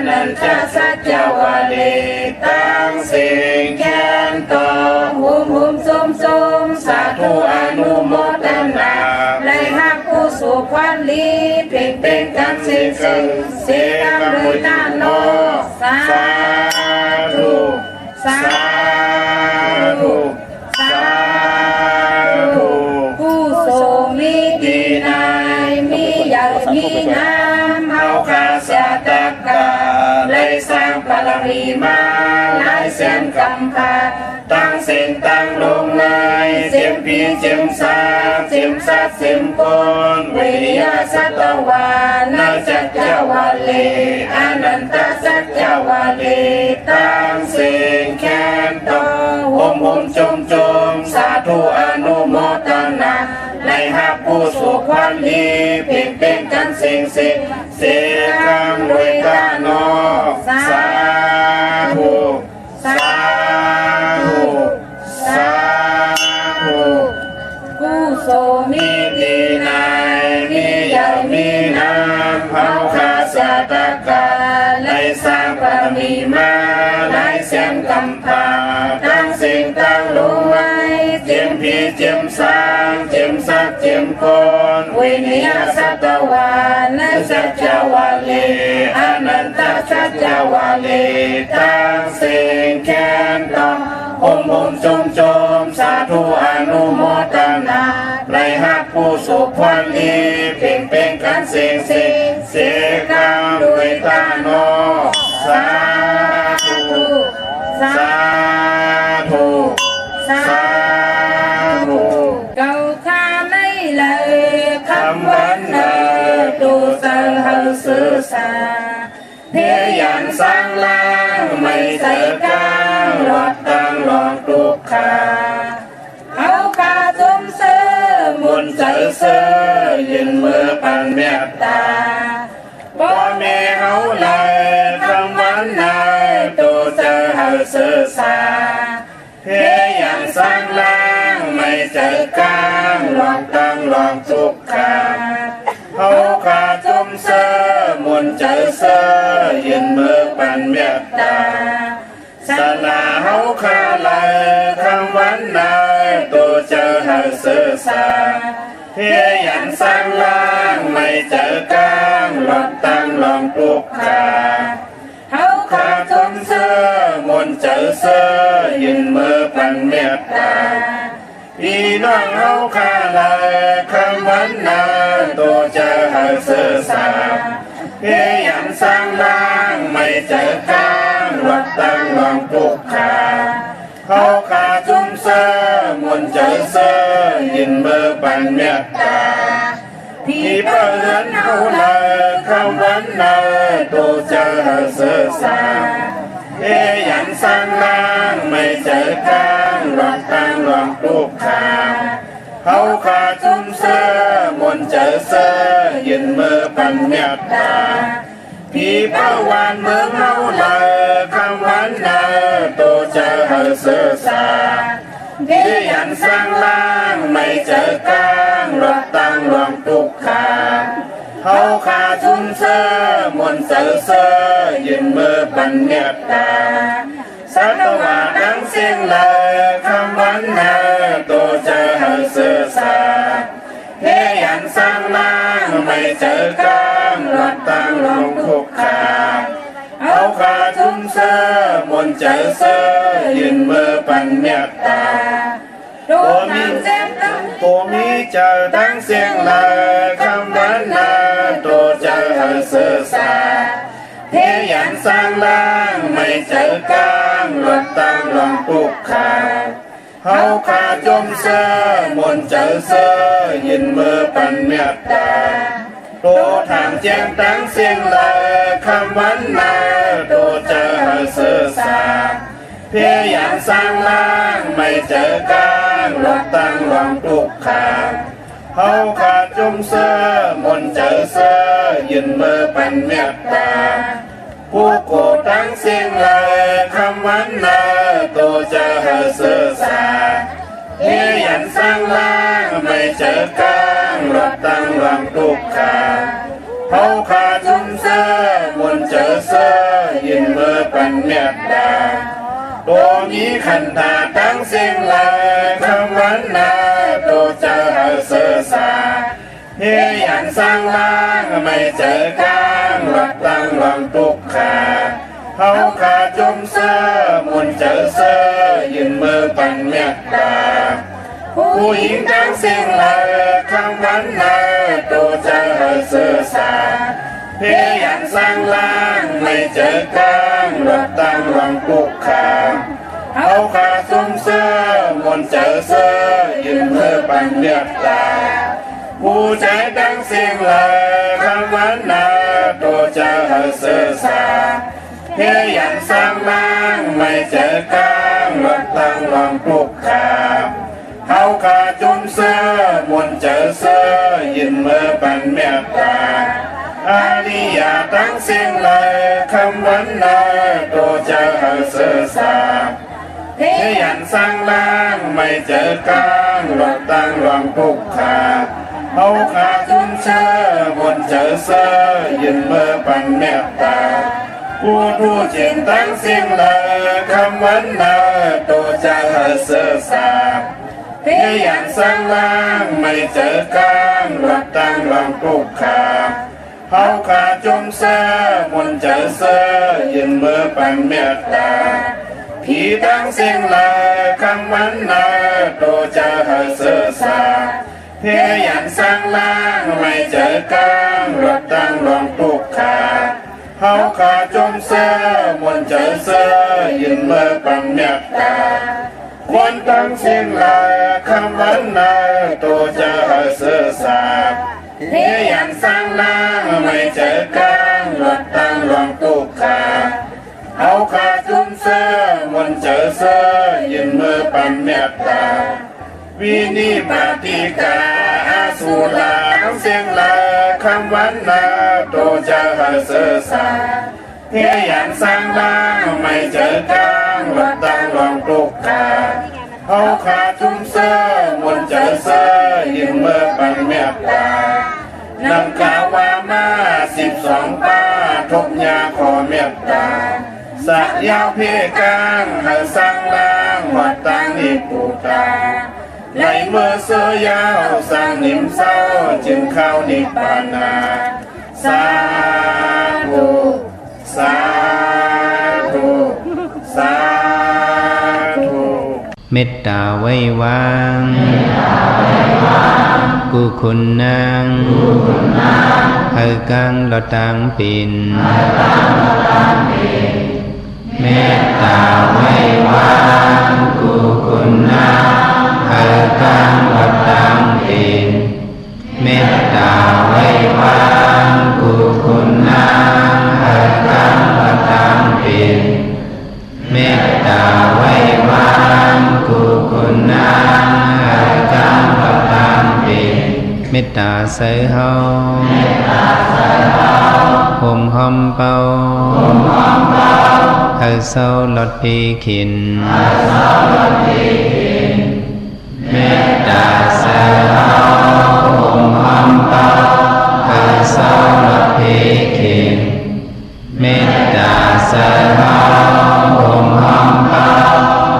นันทสัจจวาลีตั้งสิ่งแค้นต่อหุมซุมสาธุอนุโมทนาในหักผู้สุขวันลีเพ่งเป็นกันสิ่งเสียกรรมด้วยตาโนสาธุสาธุสาธุผู้ทรงมีดีนายมีใหญ่มีงามเฮาคาเสียตะกาเลยสร้างบารมีมาหลายแสนกำพาตั้งเส้นตั้งลงในเสียมพีเสียมสาเสียมสัตเสียมโกนวิริยะสัตวานาจักรวาลีอนันตสัจจวาลีตั้งสิ่งแค้นต่อโฮมจมสาธุอนุโมทนาในหักผู้สุขวันลีเพ่งเป็นกันสิ่งเสียกรรมด้วยตาโนสาธุสาธุสาธุผู้ทรงมีดีนายมีใหญ่มีนามเฮาคาสาตะกาได้สร้างบารมีมาหลายแสนกำพาตั้งสิ่งตั้งลงไว้เจียมพีเจียมสางเจียมสักเจียมโกนวินิยสัตวานาสัจจวาลีอนันตสัจจวาลีตั้งสิ่งแค้นต่อโฮมจมสาธุอนุโมทนาในหักผู้สุขวันลีเพ่งเป็นกันสิ่งเสียกรรมด้วยตาโนสาธุสาธุสาธุเก่าข้าไม่เลยคำวันเนอดูเสาเฮาสื่อสาเพียยันสร้างล่างไม่ใส่กลางรถตั้งหลอกทุกขาเอาคาจุมเสือมุนใจเสือยืนมือปันเมตตาบ่แม่เฮาเลยคำวันนายตัวเจอเฮาสื่อสาเพียยันสร้างล่างไม่ใจกลางรถตั้งหลอกทุกขาเขาขาจุมเสือมุนใจเสือยืนมือปันเมตตาสลาเขาขาเลยคำวันนายตัวเจอเฮาสื่อสาเพียยันสร้างล่างไม่เจอกลางรถตั้งลองทุกขาเขาขาจุมเสือมุนใจเสือยืนมือปันเมตตาพี่น้องเขาขาเลยคำวันนายตัวเจอเฮาสื่อสาเพียยันสร้างล่างไม่เจอกลางรถตั้งลองทุกขาเขาขาจุมเสือมุนใจเสือยืนมือปันเมตตาพี่เพื่อนเขาเลยคำวันนายตัวเจอเฮาสื่อสาเพียยันสร้างล่างไม่เจอกลางรถตั้งลองทุกขาเขาขาจุมเสือมุนใจเสือยืนมือปันเมตตาพี่เป้าวานเมืองเฮาเลยคำวันนายตัวเจอเฮาสื่อสาเพียยันสร้างล่างไม่เจอกลางรถตั้งลองทุกขาเขาขาจุมเสือมุนใจเสือยืนมือปันเมตตาสัตวาดังเสียงเลยคำวันนายตัวเจอเฮาสื่อสาเพียยันสร้างล่างไม่เจอกลางรถตั้งลงทุกขาเอาขาจุมเสือมุนใจเสือยืนมือปันเมตตาตัวมีเจอดังเสียงเลยคำวันนายตัวเจอเฮาสื่อสาเพียยันสร้างล่างไม่เจอกลางรถตั้งลองทุกขาเขาขาจมเสือมุนใจเสือยืนมือปันเมตตาตัวทางแจ้งตั้งเสียงเลยคำวันนายตัวเจอเฮาสื่อสาเพียยันสร้างล่างไม่เจอกลางรถตั้งลองทุกขาเขาขาจมเสือมุนใจเสือยืนมือปันเมตตาผู้โกตั้งเสียงเลยคำวันนายตัวเจอเฮาสื่อสาเพียยันสร้างล่างไม่เจอกลางรถตั้งลองทุกขาเขาขาจุมเสือมุนใจเสือ ปันเมตตาตัวมีขันธาตั้งสิ่งเลยคำวันนาตัวเจอเสือสาเฮียนสร้างล่างไม่เจอกลางรักตั้งหวังตุกขาเขาขาจมเสื้อมุนเจอเสื้อยืนมือปันเมตตาผู้หญิงตั้งสิ่งเลยคำวันนาตัวเจอเสือสาเฮียนสร้างล่างไม่เจอกลางรักตั้งหวังตุกขาเอาขาจุมเสื้อมุนเจอเสื้อยืนมือปันเมตตาผู้ใจตั้งสิ่งเลยคำวันนาตัวเจอเสือสาเฮียนสร้างล่างไม่เจอกลางรักตั้งหวังตุกขาเขาขาจุมเสื้อมุนเจอเสื้อยืนมือปันเมตตาอาริยาตั้งสิ่งเลยคำวันนาตัวเจอเสือสาเฮียนสร้างล่างไม่เจอกลางรักตั้งหวังตุกขาเขาขาจุมเสื้อมุนเจอเสื้อยืนมือปันเมตตาผู้ทูจิตตั้งสิ่งเลยคำวันนาตัวเจอเสือสาเฮียนสร้างล่างไม่เจอกลางรักตั้งหวังตุกขาเขาขาจุมเสื้อมุนเจอเสื้อยืนมือปันเมตตาผีตั้งสิ่งเลยคำวันนาตัวเจอเสือสาเฮียนสร้างล่างไม่เจอกลางรักตั้งหวังตุกขาเขาขาจมเสื้อมุนเจอเสื้อยืนมือปันเมตตาควรตั้งสิ่งเลยคำวันนาตัวเจอเสือสาเฮียนสร้างล่างไม่เจอกลางรักตั้งหวังตุกขาเขาขาจุมเสื้อมุนเจอเสื้อยืนมือปันเมตตาวินิปติกาอาสุลาทั้งเสียงลาคำวันนาตัวเจอเสือสาเฮียนสร้างล่างไม่เจอกลางรักตั้งหวังตุกขาเขาขาจุมเสื้อมุนเจอเสื้อยืนมือปันเมตตานำกาวามา12ป้าทุกยาขอเมตตาสักยาวเพกางให้สร้างล่างหัดตั้งนิปุตาในเมื่อเสือยาวสร้างนิมเศร้าจึงเข้านิพพานาสาธุสาธุสาธุเมตตาไว้วางกุคุณนางเฮกังลอตังปินเมตตาไว้วางกุคุณนางเฮกังลอตังปินเมตตาไว้วางกุคุณนางเฮกังลอตังปินเมตตาไว้วางกุคุณนางเฮกังลอตังปินเมตตาใส่เฮาห่มหอมเป่าให้เศร้าลดปีขินเมตตาใส่เฮาห่มหอมเป่าให้เศร้าลดปีขินเมตตาใส่เฮาห่มหอมเป่า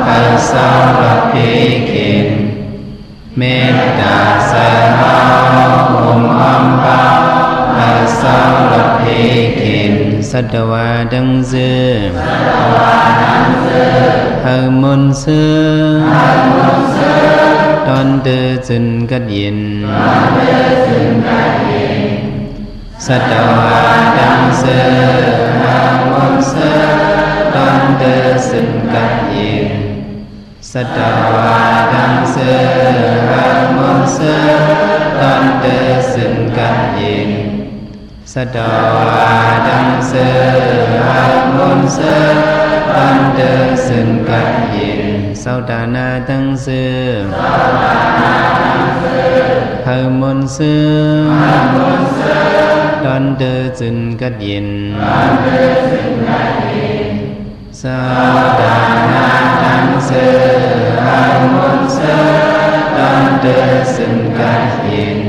ให้เศร้าลดปีขินเมตตาใส่เฮาห่มหอมเป่าให้เศร้าลดปีขินสัตวาดังเสือเฮมนเสือตอนเดือจึนกัดยินสัตวาดังเสือเฮมนเสือตอนเดือจึนกัดยินสัตวาดังเสือเฮมนเสือตอนเดือจึนกัดยินสัตวาดังเสือเฮมนเสือตอนเดือจึนกัดยินสัตนาดังเสือเฮมนเสือตอนเดือจึนกัดยินสัตนาดังเสือเฮมนเสือตอนเดือจึนกัดยิน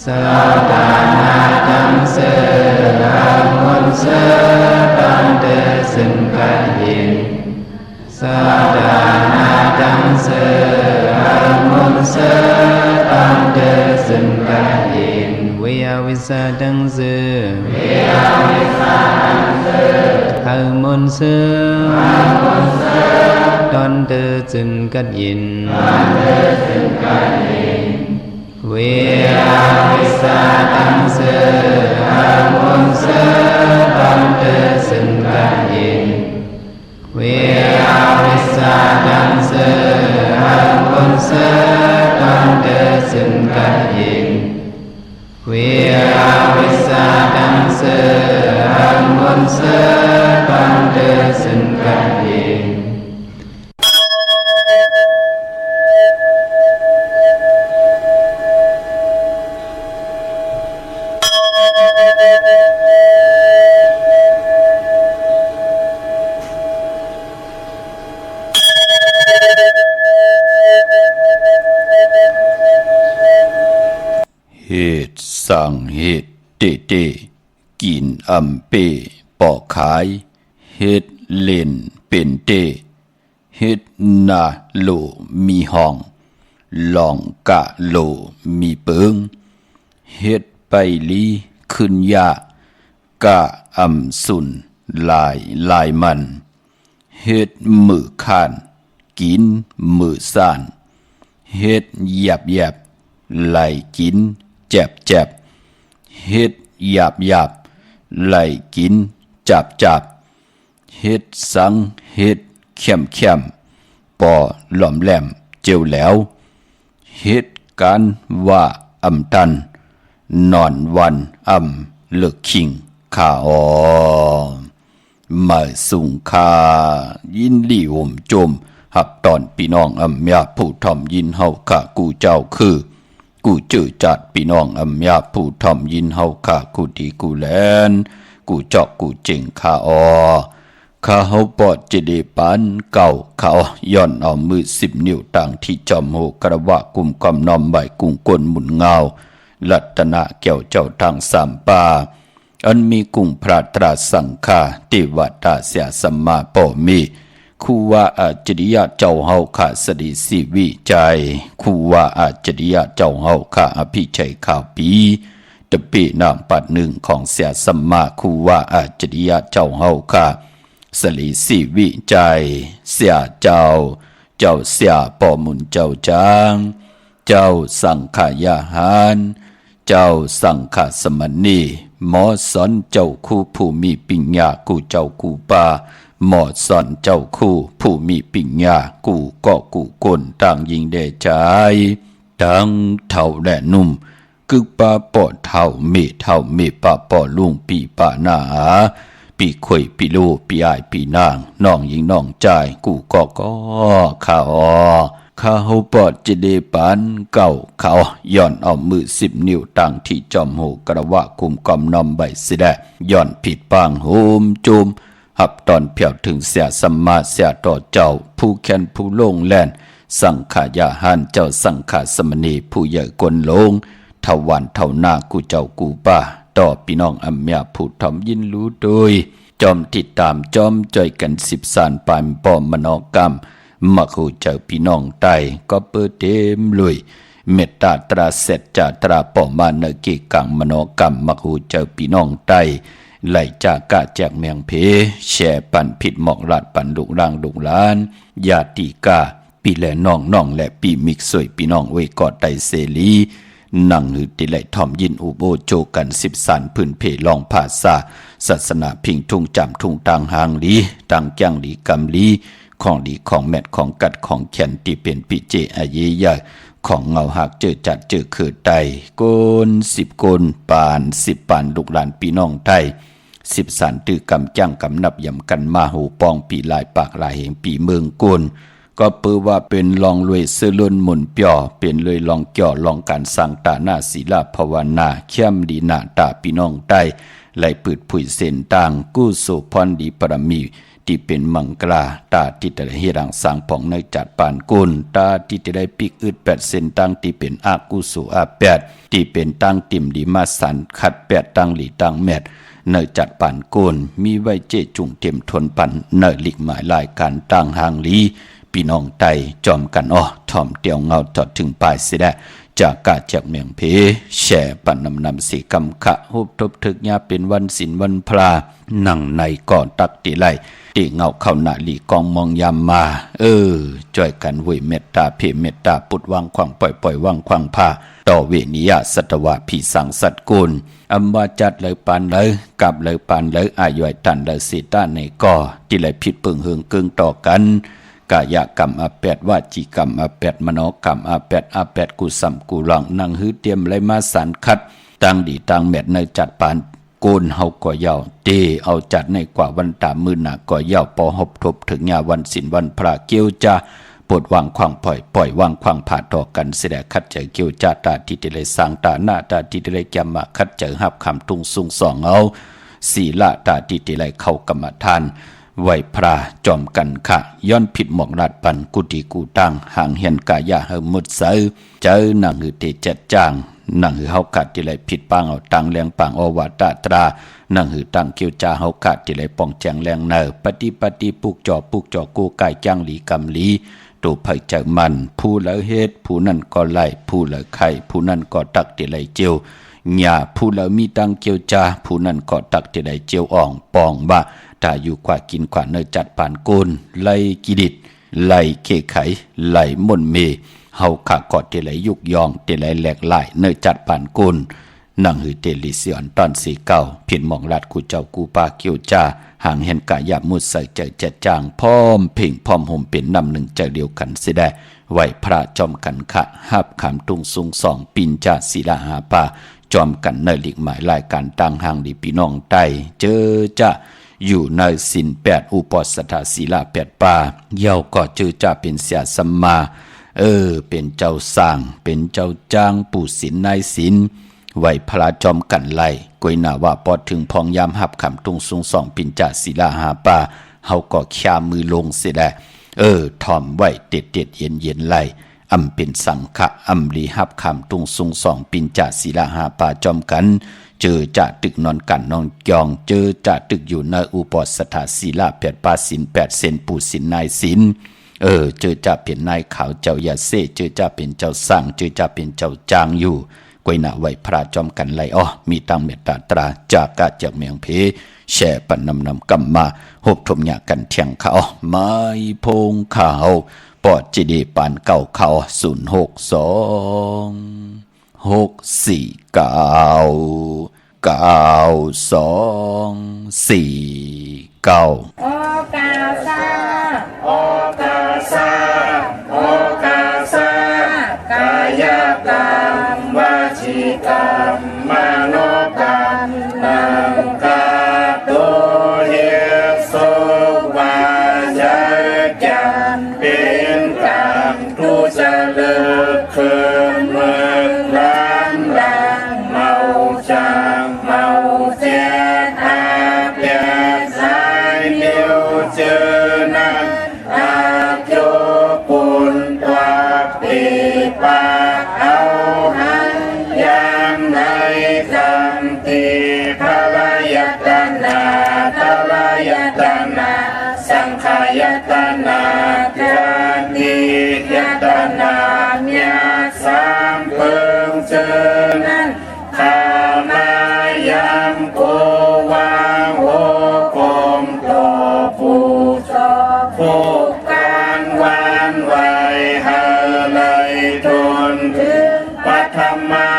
สัตนาดังเสือเฮมนเสือตอนเดือ ซึ่งกันยินสาดานาดังเสอมุนเสอตังเดซึ่งกันยินวิยาวิสาดังเสอมุนเสอตอนเดซึ่งกันยินวิยาวิสาดังเสอมุนเสอตอนเดซึ่งกันยินวิยาวิสาดังเสอมุนเสอตอนเดซึ่งกันยินวิยาวิสาดังเสอมุนเสอตอนเดซึ่งกันยินเหตุสั่งเหตุเตเตกินอำเปปอกขายเหตุเล่นเป็นเตเหตุนาโลมีห้องลองกะโลมีเปิงเหตุไปลีขึ้นยากะอำสุนลายมันเหตุมือขานกินมือซ่านเหตุหยับไหลกินเจ็บเฮ็ดหยาบไหลกินจับเฮ็ดสังเฮ็ดเข้มปอหล่อมแหลมเจียวแล้วเหตุการว่าอำตันนอนวันเลิกคิงข้ามาสุงคายินลี่ห่มโจมหับตอนพี่น้องยาผู้ทอมยินเฮาข้ากูเจ้าคือกูเจอจัดพี่น้องยาผู้ทอมยินเฮาข้ากูดีกูแลนกูเจาะกูเจ๋งข้าข้าเฮาปอดจะได้ปานเก่าเขาย่อนเอามือ10 นิ้วต่างที่จอมโหกระวะกุมกำนอมใบกุ้งกลหมุนเงาลัตนะแก้วเจ้าทางสามป่าอันมีกุ้งพระตราสังฆาติวัตาเสียสัมมาปมีคูว่าอาจริยะเจ้าเฮาข้าสดิสิวิจัยคูว่าอาจริยะเจ้าเฮาข้าอภิชัยข่าวปีตะปีนามปัดหนึ่งของเสียสัมมาคูว่าอาจริยะเจ้าเฮาข้าสลีสิวิจัยเสียเจ้าเสียปอมุนเจ้าจางเจ้าสังขายาหารเจ้าสังฆสมณีหมอสอนเจ้าคู่ผู้มีปิญญากูเจ้ากูปาหมอสอนเจ้าคู่ผู้มีปิญญากูก็กูกลต่างยิงเดใจทั้งเท่าและนุ่มกึกปาปอเท่าเมปาปอลุงปีปาหนาปีข่อยปีโลปีอายปีนางน้องยิงน้องใจกูก็ข้าเฮาปอดจะได้ปานเก่าเขาย่อนเอามือ10 นิ้วต่างที่จอมโหกระวะกุมกำนอมใบสิแดย่อนผิดปางโหมจุมหับตอนเพียวถึงเสียสัมมาเสียต่อเจ้าผู้แค้นผู้โลงแล่นสังขายาหานเจ้าสังขาสมณีผู้ใหญ่กลโลงเท่าวันเท่าหน้ากูเจ้ากูป้าต่อพี่น้องอัมยาผู้ทำยินรู้โดยจอมติดตามจอมจ่อยกัน10 สานปานปอมมโนกรรมมักหูเจ้าพี่น้องไตก็เปิดเต็มลุยเมตตาตราเสร็จจาตราปอมาเนกิกังมโนกรรมมักหูเจ้าพี่น้องไตไหลจากกะแจกเมียงเพแช่ปันผิดหมอกลาดปันลุกร่างลุกล้านญาติกาปีแลน้องและปีมิกสวยพี่น้องไว้กอดไตเสลีนั่งหือติไหลทอมยินอุโบโจกัน10 สานพื้นเพลองภาษาศาสนาพิงทุ่งจำทุ่งต่างหางลีต่างจังลีกำลีของดีของแมทของกัดของแขนที่เป็นปิเจอาเยยาของเงาหักเจอจัดเจอเขิดไตโกน10 โกนปาน10 ปานลูกหลานพี่น้องไทย10 สานตือกำจ้างกำนับยำกันมาหูปองปีลายปากลายแห่งปีเมืองกุลก็เปือว่าเป็นลองรวยเสื้อล้นหมุนเปียวเป็นเลยลองเกี่ยวลองการสร้างตาหน้าศีลาภาวนาเข้มดีหน้าตาพี่น้องไต้ไหลปืดผุยเส้นต่างกู้โสพรดีปรมีที่เป็นมังกราตาที่จะได้เฮรังสร้างผ่องในจัดปานกุลตาที่จะได้ปิกอึด8 เส้นตั้งที่เป็นอากุโสอา8ที่เป็นตั้งติ่มดีมาสันขัด8ตั้งหลีตั้งแมด เนจัดปานโกนมีไว้เจจุงเต็มทนปันเนหลีกหมายรายการต่างหางลีพี่น้องไตจอมกันถ่อมเตียวเงาจอดถึงปลายเสียได้จากกาจากเมียงเพแช่ปันนำสีกำขะหุบทบทึกยาเป็นวันศิลวันพลานั่งในก่อนตักตีไลตีเงาเข้าหน้าหลีกองมองยามมาจ่วยกันเวยเมตตาเพเมตตาปุดวางขวางปล่อยวางขวางผ้าต่อเวนิยาสัตวะผีสังสัตกุลอำว่าจัดเลยปานเลยกับเลยปานเลยอายุตันเลยสีตาในก่อที่เลยผิดปึงเฮืองกึ่งต่อกันกายกรรมอาแปดวาจีกรรมอาแปดมโนกรรมอาแปดกุสัมกุลังนั่งฮื้อเตรียมเลยมาสารคัดตั้งดีตั้งแมดในจัดปานโกนเฮาก่อยาวเตเอาจัดในกว่าวันตามือหนาก่อยาวปอหบทบถึงยาวันศิลวันพระเกียวจาปวดวางควางปล่อยวางควางผ่าต่อกันเสดคัดใจเกียวจาตาที่ได้เลยสร้างตาหน้าตาที่ได้เลยแกมมาคัดใจหับคำตุงสุงสองเอาศีละตาที่ได้เลยเข้ากรรมฐานไหวพระจอมกันค่ะย้อนผิดหมองราดปันกุฏิกูตังห่างเห็นกายะเฮมุดเสอเจอหนังหือเตจัดจ้างหนังหือเฮากัดที่ไรผิดปังเอาตังแรงปังอวาตาตราหนังหือตังเกียวจาเฮากัดที่ไรป้องแจงแรงเนอปฏิปุกจ่อกูกายจ้างหลีกำหลีตูไผ่เจอมันผู้เหลือเฮ็ดผู้นั่นก็ไล่ผู้เหลือไข่ผู้นั่นก็ตักที่ไรเจียวหญ้าผู้เหลือมีตังเกียวจาผู้นั่นก็ตักที่ไรเจียวอ่องปองบ่าถ้าอยู่กว่ากินกว่าเนยจัดปานโกนไล่กิดิดไล่เคไขไล่มนเมเฮาขากอดที่ไหลยุกยองที่ไหลแหลกไหลเนยจัดปานโกนนั่งหือเตลิเสียนตอนสีเก่าผิดมองรัดกูเจ้ากูปาเกียวจ้าห่างเห็นกายามุดใส่ใจเจ็ดจางพร้อมเพ่งพร้อมห่มเป็นนำหนึ่งใจเดียวกันเสียได้ไหวพระจอมกันขะหับขามตุงสุงสองปินจาศิลาหาปาจอมกันเนยหลีกหมายรายการต่างห่างดีพี่น้องไตเจอจะอยู่ในศีลแปดอุปสถาศีลาแปดป่าเย่าก็จือจะเป็นเสียสัมมาเป็นเจ้าสร้างเป็นเจ้าจ้างปู่ศีลนายศีลไหวพระจอมกันไล่กวยหนาว่าปอดถึงพองยามหับคำตุงสุงสองปินจ่าศีลาหาป่าเฮาก็ख्ามือลงเสียได้ทอมไหวเด็ดเย็นไล่อำเป็นสังฆะอำลีหับคำตุงสุงสองปินจ่าศีลาหาป่าจอมกันเจอจะตึกนอนกันนอนยองเจอจะตึกอยู่ในอุปสถาศีลาแปดปาศีลแปดเซนปู่ศีลนายศีลเจอจะเป็นนายขาวเจ้ายาเซ่เจอจะเป็นเจ้าสร้างเจอจะเป็นเจ้าจางอยู่กวยหน้าไหวพระจอมกันไล่มีตังเมตตาตราจากกาจากเมียงเพแช่ปันนำกำมาหบทมยากันเทียงเขาไม้พงขาวปอดจีดีปานเก่าเขา06264 โอกาสาโอกาสาโอกาสากายกรรมวจีกรรมมโนกรรมนังกาตุเยสุวาจกรรมเป็นกรรมทุจริตคืนเมืองร้านดังเมาจางเมาเจนอาเปียสายนิ้วเจอนันอาโยปุนตัวปีปาเอาหันยามในจำตีพระยตนาทรยตนาสังขายตนาจานิยตนาเมียสามเพิงเจอนั้นข้ามายามโกวางโหกมโตผู้ชอบผู้การวันไหวหาเลยทนถึงปัทมา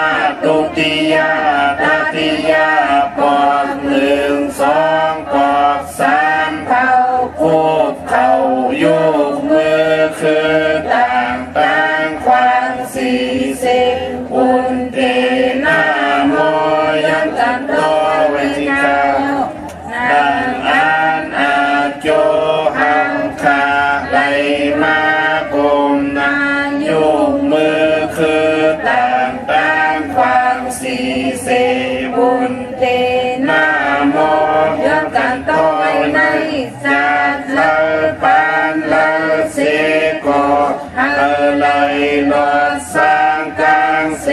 ตุติยาตติยาปอก1 2ปอก3เข้าคูบเข้ายุกมือคือต่างควาง40อุนเตนาโมยันตันโตเวทิกาดังอันอาโจหังคาไหลมากุมนายุกมือคือต่างควาง40อุนเตนาโมยันตันโตในสัตว์เลปานเลเสโกเลยลอสร้างกลางเส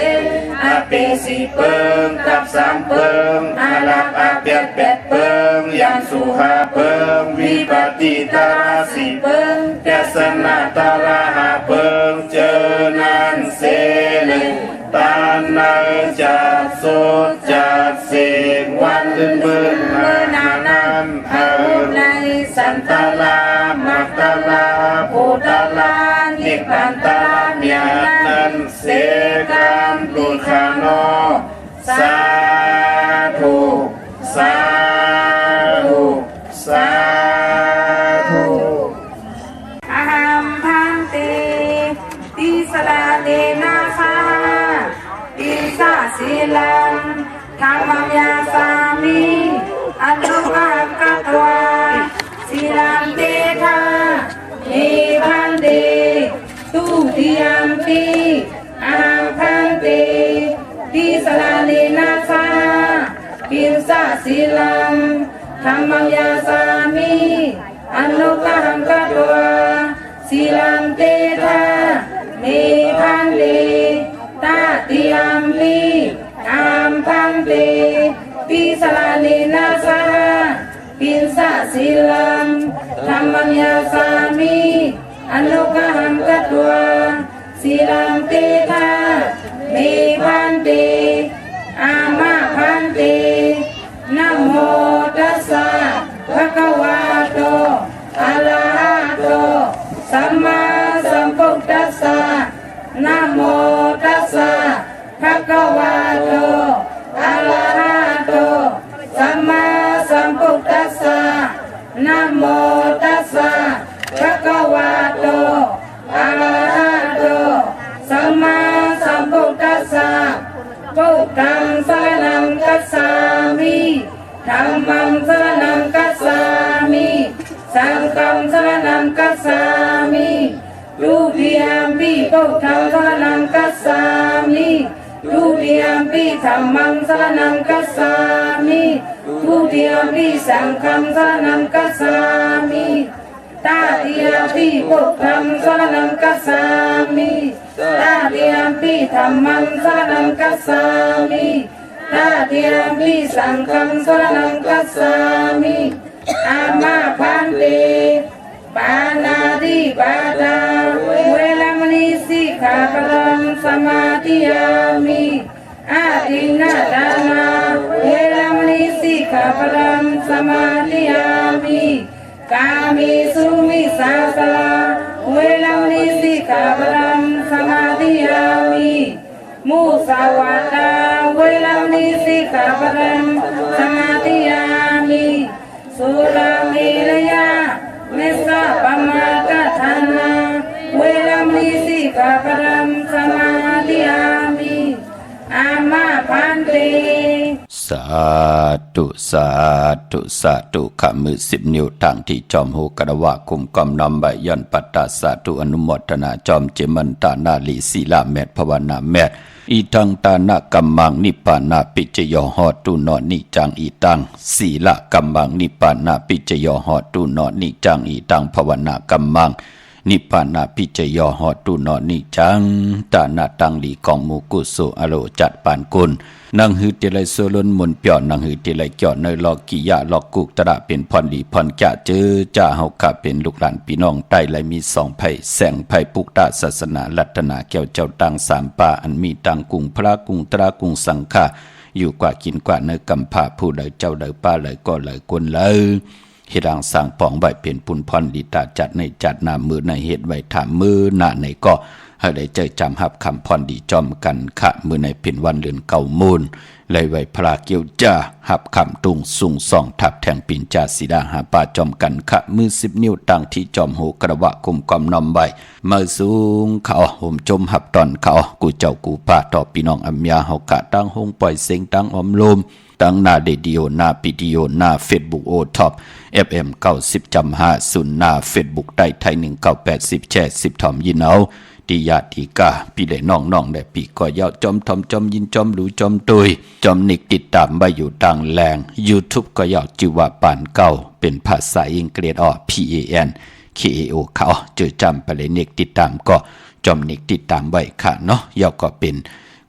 อเปสิเปิงกับ3เปิงอาลับอาเปีย ติตาราสิเปิงแกสนาตาราหาเปิงเจอนันเสเลตานาจัดสุดจัดเสกวันเบิ่งเมื่อนานั้นเออในสันตลามัตตลาภูตลานิพพันตลาเมียนั้นเสกันตุขานอสาธุสาธุสาธุอหัมพันเตติสลาเดนาคาติสาสีลังธรรมยาสามิอนุภาพกัตวาสีลังเตทาเนพันเตตุติยมปีอหัมพันเตติสลาเดนาคาติสาสีลังธรรมยาสามิอนุภาพกัตวาสีลังเตทาเนพันเตตาติยมปีอหัมพันเตติสลาเดนาคาติสาสีลังธรรมยาสามิอนุภาพกัตวาสีลังเตทาเนพันเตอามาพันเตนะโมตัสสะภะคะวะโตอะระหะโตสัมมาสัมพุทธัสสะนะโมตัสสะภะคะวะโตอะระหะโตสัมมาสัมพุทธัสสะนะโมตัสสะภะคะวะโตอะระหะโตสัมมาสัมพุทธัสสะพุทธังสรณังคัจฉามิธัมมังสรณังคัจฉามิสังฆังสรณังคัจฉามิทุติยมปิพุทธังสรณังคัจฉามิทุติยมปิธัมมังสรณังคัจฉามิทุติยมปิสังฆังสรณังคัจฉามิตาติยมปิพุทธังสรณังคัจฉามิตาติยมปิธัมมังสรณังคัจฉามิตาติยมปิสังฆังสรณังคัจฉามิอามาพันเตปานาติปาตาเวรมณีสิกขาปะทังสมาธิยามิอาทินนาทานาเวรมณีสิกขาปะทังสมาธิยามิกามิสุมิสาสลาเวรมณีสิกขาปะทังสมาธิยามิมุสาวาทาเวรมณีสิกขาปะทังสมาธิยามิสุราเมรยาเมสะปะมาตทานาเวรมณีสิกขาปะทังสมาธิยามิอามาพันเตสาธุสาธุสาธุขมือ10 นิ้วทางที่จอมโหกระวะคุมกอมนำใบยันปัตตาสาธุอนุโมทนาจอมเจมันตานาลีศีลาเมตภาวนาเมตอีทังตานะกัมมังนิปานาปิจโยหอตุนอนิจังอีตังศีละกัมมังนิปานาปิจโยหอตุนอนิจังอีตังภาวนากัมมังนิพพานาปิจโยหอตุนอนิจังตานาตังลีกองมูกุสุอโลจัดปานกุลนังหือติไลโซลนมุนเปียวนังหือติไลเจาะในลอกิยะลอกุกตระเป็นพรดีพรจะเจอจะเฮากะเป็นลูกหลานพี่น้องใต้ไหลมี2ไผแสงไผปุกตะศาสนาลัตนาแก้วเจ้าตัง3ป่าอันมีตังกุงพระกุงตระกุงสังฆาอยู่กว่ากินกว่าเนื้อกำพาผู้ใดเจ้าใดป้าใดก็เลยกุนเลยเฮ็ดางสร้างปองใบเป็นปุนพรดีตาจัดในจัดนามือในเฮ็ดไว้ถามมือหน้าในก็ให้ได้เจอจำหับคำพรดีจอมกันขะมือในเป็นวันเดือนเก่ามูลเลยไว้พระเกี่ยวจ้าหับคำตุงสูงส่องทับแทงปินจาสีดาหาป่าจอมกันขะมือ10 นิ้วตั้งที่จอมโหกระวะคุมกอมนอมใบมือสูงเขาห่มจมหับตอนเขากูเจ้ากูป่าต่อพี่น้องอัมยาเฮากะตั้งหงปล่อยเสียงตั้งอมลมตั้งหน้าเดดิโอหน้าปิดิโอหน้าเฟซบุ๊กโอท็อป FM 90.50หน้าเฟซบุ๊กได้ไทย1980แชร์10ถอมยินเอาดีญาติกาพี่ได้น้องๆได้พี่ก็ยาวจอมทอมจอมยินจอมหลูจอมตุยจอมนิกติดตามไว้อยู่ต่างแรง YouTube ก็ยาวจิว่าปานเก่าเป็นภาษาอังกฤษPAN KAO เขาเจอจำไปเลยนิกติดตามก็จอมนิกติดตามไว้ค่ะเนาะยาวก็เป็น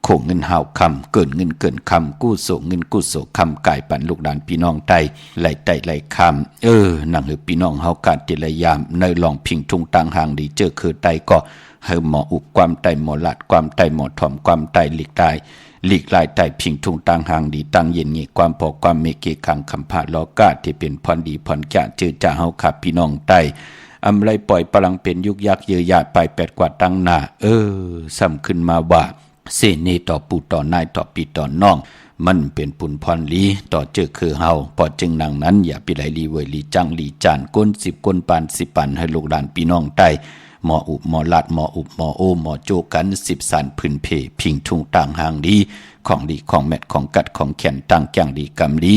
โคงเงินหาวคำเกินเงินเกินคำกู้โสเงินกู้โสคำกายปันลูกหลานพี่น้องไตไหลไตไหลคำนั่งพี่น้องเฮาการเตลยามในลองพิงทุงต่างห่างดีเจอคือไตก็ให้หมออุบความไตหมอหลัดความไตหมอถ่อมความไตหลีกไตหลีกลายไตพิงทุงต่างห่างดีตั้งเย็นงี้ความพอความเมเกขังคำพาลอกาที่เป็นพรดีพรแก่เจอจ่าเฮาขับพี่น้องไตอำไรปล่อยพลังเป็นยุกยักเยือยาไปแปดกว่าตั้งหน้าซ้ำขึ้นมาว่าเสนีต่อปู่ต่อนายต่อปีต่อน้องมันเป็นปุนพรลีต่อเจอคือเฮาพอจึงนังนั้นอย่าไปไหลลีเวยลีจังลีจานก้น10ก้นปาน10ปันให้ลูกหลานพี่น้องไตหมออุบหมอลัดหมออุบหมอโอหมอโจกัน10สันพื้นเพพิงทุงต่างห่างดีของดีของแมทของกัดของแขนตั้งแกงดีกำดี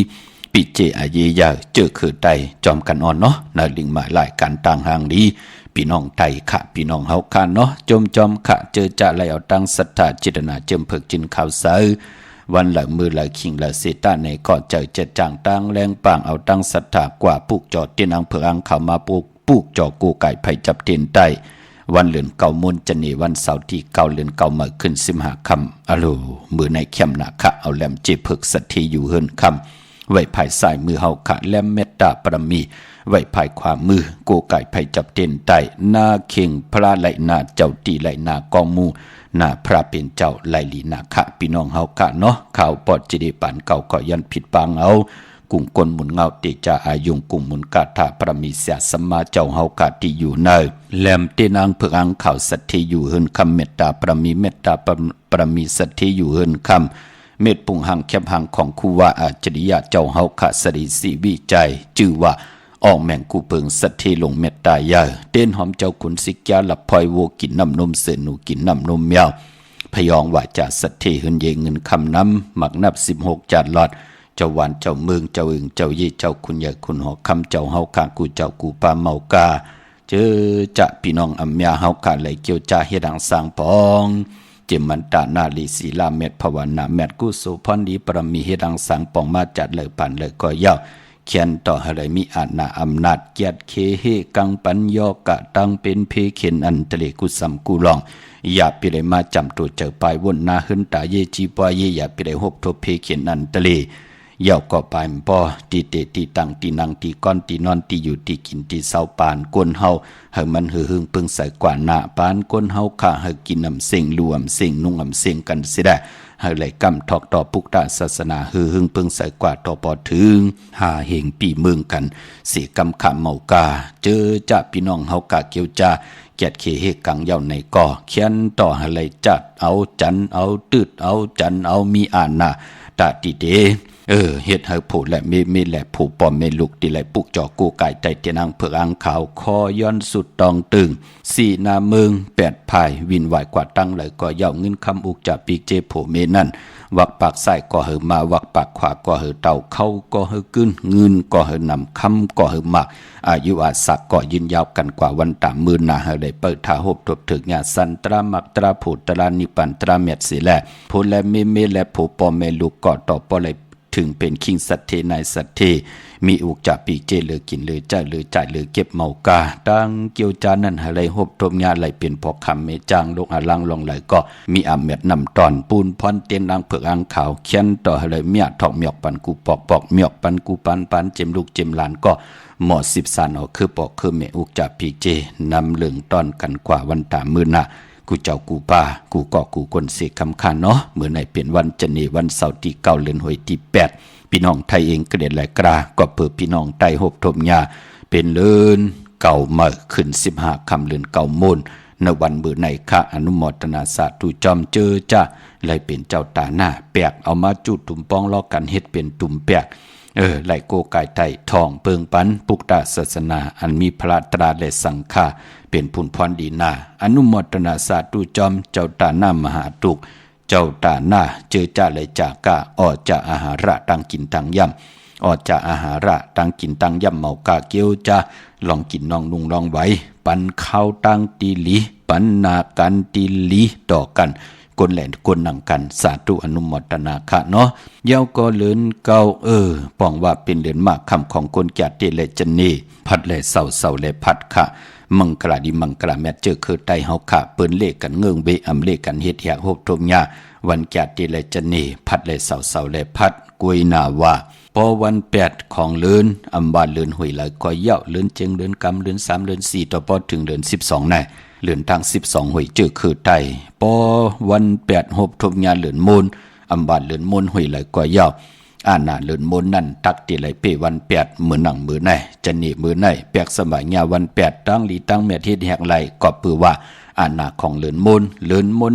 ปิเจอาเยยาเจอคือไตจอมกันอ่อนเนาะนาลิงมาหลายการต่างห่างดีพี่น้องไตขะพี่น้องเฮาคานเนาะจอมขะเจอจะไหลเอาตั้งศรัทธาจิตนาเจิมเพิกจินข่าวเสือวันละมือละคิงละเสตาในก็เจอจะจางตั้งแรงปางเอาตั้งศรัทธากว่าปุกจอดเตียนอังเผืองเข้ามาปุกจอกูไก่ไผ่จับเตียนไตวันเลือนเก่ามุนจะนีวันเสาร์ที่เก่าเลือนเก่ามาขึ้น15 ค่ำอโลมือในเข้มหนาคะเอาแหลมเจเพิกสัตทีอยู่เฮินค่ำไว้ภายซ้ายมือเฮาขะแหลมเมตตาปรมีไว้ภายขวามือโกไก่ไผ่จับเตียนไตหน้าเข่งพระไหลนาเจ้าตีไหลนากองมูหน้าพระเป็นเจ้าไหลลีนาคะพี่น้องเฮาขะเนาะข่าวปอดจิเดปานเก่าก็ยันผิดปางเอากุ่งกลหมุนเงาติจาอายุงกุ่งหมุนกาถาปรมีเสียสัมมาเจ้าเฮากาติอยู่เนยแหลมเตนางเพื่ออังข่าวสัตทีอยู่เฮินคำเมตตาปรมีเมตตาปรมีสัตทีอยู่เฮินคำเม็ดปุ่งหังแคบหังของคูวาอาจริยะเจ้าเฮาขะสริสีวิจัยชื่อว่าออกแมงกูเพิงสัตทีลงเมตตายาเต้นหอมเจ้าขุนสิกยาหลับพลอยโวกินน้ำนมเสือหนูกินน้ำนมเมียวพยองว่าจะสัตทีเฮินเยเงินคำน้ำหมักนับ16 จานหลอดเจ้าหวานเจ้าเมืองเจ้าอึงเจ้ายี่เจ้าคุณใหญ่คุณหอคำเจ้าเฮาคากูเจ้ากูปาเมากาเจอจะพี่น้องอัมยาเฮาคาไหลเกี่ยวจ่าเฮดังสางปองเจมันตานาลีศีลาเมตภาวนาเมตกุสุพรดีปรมีเฮดังสางปองมาจัดเลยผ่านเลยก็ยาวเขียนต่ออะไรมีอาณาอำนาจเกียรติเคเฮกังปัญญอกะตังเป็นเพเข็นอันตะเลกุสัมกูลองอย่าไปได้มาจำตัวเจอไปวนนาหึนตาเยจีปอยอย่าไปได้หบทบเพเข็นอันตะเลเย่าก็ไปมปอตีเตตีตังตีนังตีก้อนตีนอนตีอยู่ตีกินตีเศร้าปานกวนเฮาให้มันหึ่งปึงใส่กว่าหน้าปานกวนเฮาข้าให้กินน้ำเสียงรวมเสียงนุ่งน้ำเสียงกันสิได้ให้ไหลกำทอกต่อปุกตาศาสนาหึ่งปึงใส่กว่าต่อปอถึงหาเหงปีเมืองกันเสียกำขะเมากาเจอจะพี่น้องเฮากาเกียวจ้าเกียดเคเฮกังเย้าในก่อเขียนต่อให้ไหลจัดเอาจันเอาตืดเอาจันเอามีอานาตาติเดเฮ็ดให้ผู้และมีและผู้ปอมเมลุกที่ไหลปุกจอกูไก่ใจเตนางเผือกอังขาวคอย้อนสุดตองตึงสีนาเมือง8 ภายวินไหวกว่าตั้งเลยก็เย่าเงินคำอุกจะปีกเจโผเมนั่นวักปากซ้ายก็เหือมาวักปากขวาก็เหือเต่าเข้าก็เหือกึ้นเงินก็เหือนำคำก็เหือมากอายุอาศักก็ยืนยาวกันกว่าวันตามมือหนาเหือได้เปิดท่าหบทบถึกญาสันตรามักตราผูตรานิปันตราเม็ดสิแลผู้และเมและผู้ปอมเมลุกก็ต่อปอเลยถึงเป็นคิงสัตเทนายสัตเทมีอุกจะปีเจเหลือกินเหลือจ่ายเหลือจ่ายเหลือเก็บเมากาดังเกี่ยวจานั่นอะไรหบทมญาไหลเป็นพอคำเมจางลงอาลังลงไหลก็มีอาเม็ดนำตอนปูนพรเตียนนางเผือกอังขาวเขียนต่ออะไรเมียถอกเมียกปันกูปอกเมียกปันกูปันเจมลูกเจมหลานก็หมอ10 สานอคือปอกคือเมอุกจะปีเจนำเหลืองตอนกันกว่าวันตามมือน่ะกูเจ้ากูป่ากูก็กูคนเสกคำคานเนาะเมื่อในเป็นวันจันนีวันเสาร์ที่9 เดือนหวยที่8พี่น้องไทยเองกระเด็ดไหลกราก็เปิดพี่น้องไตหบทมยาเป็นเลื่นเก่าเมื่อขึ้น15 ค่ำเดือนเก่าโมนในวันมื้อในข้าอนุโมทนาสาธุจอมเจอจ้าเลยเป็นเจ้าตาหน้าแปกเอามาจุดตุ่มป้องล้อกันเฮ็ดเป็นตุ่มแปกไหลโกกายไทยทองเปิงปันปุกตาศาสนาอันมีพระตราและสังฆาเป็นผุนพรดีนาอนุโมทนาสาธุจอมเจ้าตาหน้ามหาตุกเจ้าตาหน้าเจอจ้าเลยจากาออจะอาหาระตังกินตังย่ำออจะอาหาระตังกินตังย่ำเมากาเกียวจะลองกินน้องนุ่งลองไหวปันข้าวตังตีหลีปันนากันตีหลีต่อกันกนแหลนกนนังกันสาธุอนุโมทนาค่ะเนาะเย้าก็เลินเก่าป้องว่าเป็นเลินมากคำของคนแก่เตเลจันนีพัดเลยเศร้าเลยพัดค่ะมังกราดิมังกราแมเจอคือไตเฮาค่ะเปิ้นเลขกันเงื่องเบอำเลขกันเฮ็ดแหกหบทมยา วันแก่ตีเลยจะนีพัดเลยเสาเลยพัดกุยนาว่าพอวัน8ของเลือนอำบาเลือนหวยเลยก็เย่าเลือนเจงเลือนกำเลือน3เลือน4ต่อพอถึงเลือน12น่ะเลือนทาง12หวยเจอคือไตพอวัน8 6ทบญาเลือนมูลอำบาเลือนมูลหวยเลยก็เย่าอาณาเลือนมูลนั่นตักตีเลยเปวัน8มื้อหนังมื้อไหนจะหนีมื้อไหนแปกสมัยญาวัน8ตั้งลีตั้งแม่เทศแหกไหลก็ปือว่าอาณาของเลือนมูล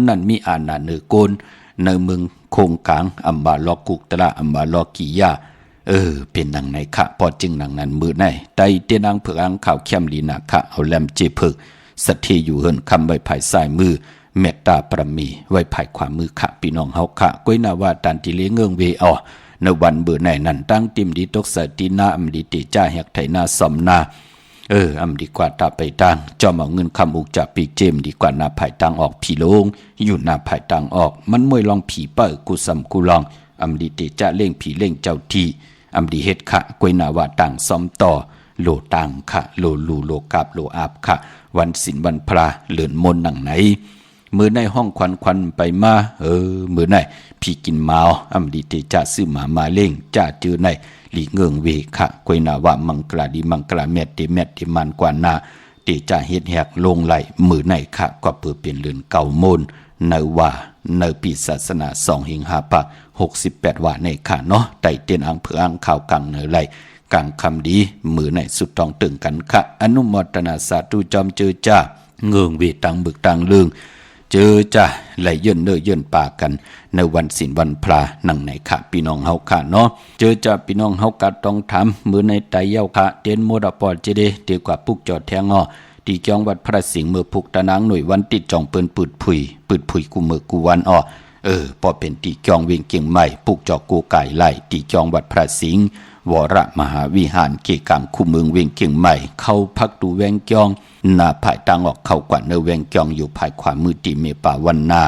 นั่นมีอาณาเนือโกนในเมืองโคงกลางอำบาลอกุกตระอำบาลอกียาเป็นหนังไหนคะพอจึงหนังนั้นมือไหนไตเตียนอังเผือกอังข่าวเข้มลีนาคะเอาแลมเจเพิกสัตเทอยู่เฮินคำไว้ภายซ้ายมือเมตตาปรมีไว้ภายขวามือคะพี่น้องเฮาคะก้อยนาว่าตันติเลเงืองเวอในวันเบื่อไหนนั้นตั้งติมดีตกสตินาอำดีติจ้าแหกไถนาสมนาอำดีกว่าตาไปตังจอมเอาเงินคำอุกจากปีกเจมดีกว่านาภายตังออกผีโลงอยู่นาภายตังออกมันมวยลองผีเปิดกูซ้ำกูลองอำดีติจ้าเล่งผีเล่งเจ้าที่อำดีเฮ็ดขะกวยนาว่าต่างซ้อมต่อโลตังขะโลลูโลกาบโลอาบขะวันศีลวันพระเลื่อนมนหนังไหนมือในห้องควันไปมามือในพี่กินเมาอำดีเตจ่าซื้อมาเล่งจ่าเจอในหลีเงิงเวขะกวยนาว่ามังกลาดีมังกลาเม็ดติมันกว่านาเตจ่าเฮ็ดแหกลงไหลมือในขะก็เพื่อเปลี่ยนเลื่อนเก่าโมนในว่าในปีศาสนา2หิงหาปะ68ว่าในค่ะเนาะไต่เตียนอังเผืออังข่าวกังเนอไหลกลางคำดีมือในสุดต้องตึงกันค่ะอนุโมทนาสาธุจอมเจอจ้าเงิงเวตังบึกตังเลืองเจอจ้าไหลเยินเนื้อเยินปากันในวันศีลวันพระนั่งในค่ะพี่น้องเฮาค่ะเนาะเจอจ้าพี่น้องเฮากะต้องทำมือในไตเย้าค่ะเตียนโมดปอดเจเดเดียวกว่าปุกจอดแทงตีจองวัดพระสิงห์เมื่อพุกตะนางหน่วยวันติดจองเปิ้นปืดผุยกูมือกูวันพอเป็นตีจองเวียงเกียงใหม่ปุกจอกกูไก่ไล่ตีจองวัดพระสิงห์วรมหาวิหารเกกังคู่เมืองเวียงเกียงใหม่เข้าพักดูแวงจองนาภายตังออกเข้ากว่าเนแวงจองอยู่ภายขวามือตีเมป่าวันนา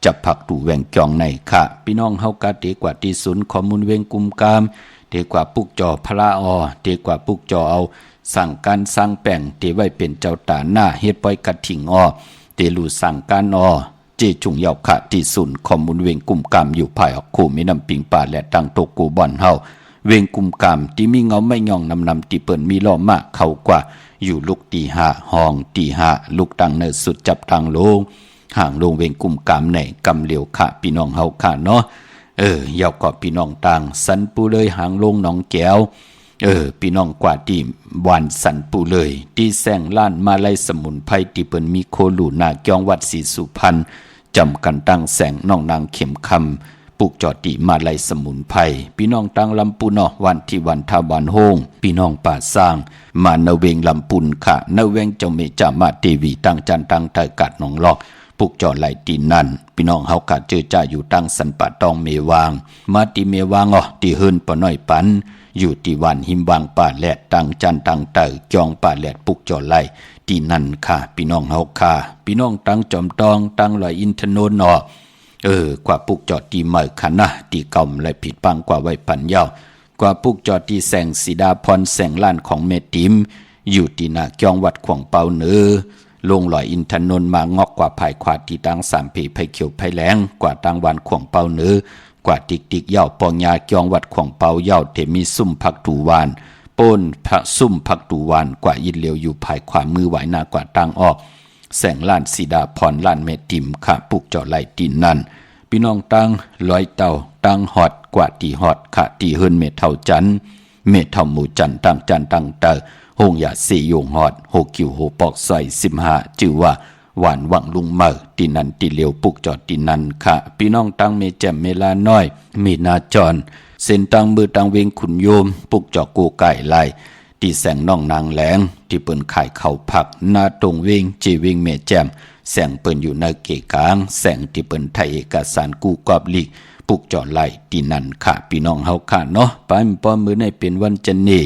จะพักดูแวงจองในค่ะพี่น้องเฮากะเตกว่าที่ศูนย์ข้อมูลเวียงกุมกามเตกว่าปุกจอพระเตกว่าปุกจอเอาสั่งการสร้างแป่งเตไว้เป็นเจ้าตาหน้าเฮ็ดปล่อยกระถิ่งเตลูสั่งการเจจุงเยาขะที่ศูนย์ข้อมูลเวงกุมกามอยู่ภายออกคู่มีน้ำปิงป่าและตังโตกูบ่อนเฮาเวงกุมกามที่มีเงาไม่ย่องนำที่เปิ้นมีล้อมากเข้ากว่าอยู่ลุกตี5ห้องตี5ลุกตังเนสุดจับตังโลงห่างลงเวงกุมกามในกำเหลียวขะพี่น้องเฮาค่ะเนาะเยาก็พี่น้องต่างสันปูเลยห่างลงหนองแก้วพี่น้องกว่าที่วานสันปูเลยที่แสงล้านมาไล่สมุนไพรที่เปิ้นมีโคลูนาเกียงวัดศรีสุพรรณจำกันตั้งแสงน้องนางเข็มคำปุกจอติมาไล่สมุนไพรพี่น้องตั้งลำปูนวันที่วันทาวันโฮงพี่น้องป่าสร้างมาเนเวงลำปุนค่ะเนเวงเจ้าเมจามาเทวีตั้งจันตั้งไตกัดหนองลอกปุกจอไหลตีนั่นพี่น้องเฮากะเจอจ้าอยู่ตั้งสันป่าตองเมวางมาติเมวางที่เฮินปะน้อยปันอยู่ที่วันหิมวางป่าแหลดตังจันตังเตอจองป่าแหลดปุกจอไหลที่นั่นค่ะพี่น้องเฮาค่ะพี่น้องตังจอมตองตังลอยอินทนนท์กว่าปุกจอดที่เมื่อขันนะที่เก่าและผิดปังกว่าไว้ปันยาวกว่าปุกจอดที่แสงสีดาพรแสงล้านของเมติมอยู่ที่นาจองวัดขวงเปาเนื้อลงลอยอินทนนท์มางอกกว่าภายขวาที่ตังสามปีไผ่เขียวไผ่แหลงกว่าตังวันขวงเปาเนื้อกว่าติกเย่าปองยาจองวัดขวงเปาเย่าเทมีซุ่มผักตูวานป้นพระซุ่มผักตูวานกว่ายินเหลียวอยู่ภายขวามือไหวหน้ากว่าตังออกแสงล้านสีดาพรล้านเมติมข้าปุกจอไหลตีนนั่นพี่น้องตั้งลอยเต่าตั้งหอดกว่าตีหอดขะตีเฮินเมเท่าจันเมเท่าหมูจันตั้งจันตั้งเตอหงอย่าสี่โยงหอดโหกิวโหปอกใส่15จื่อว่าหวานวังลุงเมื่อตีนันตีเหลียวปุกจอดตีนันค่ะพี่น้องตั้งเมแจ่มเมลาน้อยมีนาจรเส้นตั้งมือตั้งเวงขุนโยมปุกจอกูไก่ไล่ตีแสงน้องนางแหลงที่เปิ้นขายข้าวผักนาตรงเวงจีเวงเมแจ่มแสงเปิ้นอยู่ในเกกลางแสงที่เปิ้นไทยเอกสารกู้กอบลีกปุกจอไหลตีนันค่ะพี่น้องเฮาค่ะเนาะปานป้อมือในเป็นวันจันนี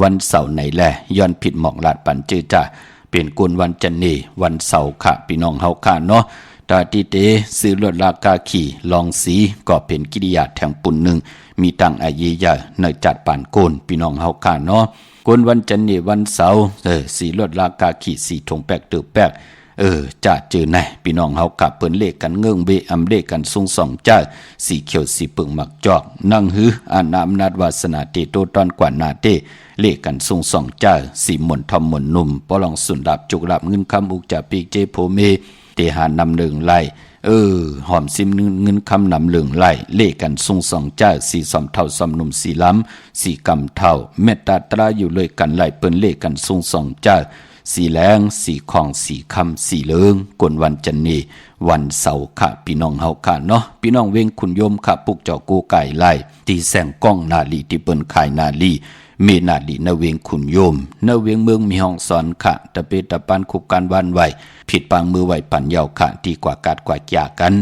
วันเสาร์ไหนแลย้อนผิดหมอกลาดปันจื้อจ้าเปลี่ยนกุลวันจันนีวันเสาร์ค่ะพี่น้องเฮาค่ะเนาะตาติเตซื้อรถลากาขี่ลองสีก็เป็นกิริยาแทงปุ่นหนึ่งมีตังอายียาในจัดปานโกนพี่น้องเฮาค่ะเนาะกุลวันจันนีวันเสาร์สีรถลากาขี่สีถงแปกเตือแปก จะเจอไหนพี่น้องเฮากะเปิ้นเลขกันเงื่งเบอำเลขกันสูงสองจ้าสีเขียวสีปึงหมักจอกนั่งหืออานาอำนาจวาสนาเตโตตอนกว่านาเตเลขกันสูงสองจ้าสีหม่นทอมหม่นนุ่มปอลองสุนดับจุกดับเงินคำอุกจ่าปีกเจโพเมเตหานำหนึ่งไล่หอมซิมเงินคำนำเหลืองไหลเลขกันสูงสองจ้าสีสอมเท่าสอมหนุ่มสีล้ำสีกำเท่าเมตตาตราอยู่เลยกันไหลเปิ้นเลขกันสูงสองจ้าสีแรงสีของสีคำสีเลิงกวนวันจันนีวันเสาร์ค่ะพี่น้องเฮาค่ะเนาะพี่น้องเวงคุณโยมค่ะปุกเจาะกูไก่ไล่ตีแสงก้องนาลีที่เปิ้นขายนาลีเมนาลีนเวงขุนโยมนเวงเมืองมีห้องสอนค่ะตะเปตะปันคุบการวันไหวผิดปางมือไหวปันเยาค่ะดีกว่ากาดกว่าหยากัน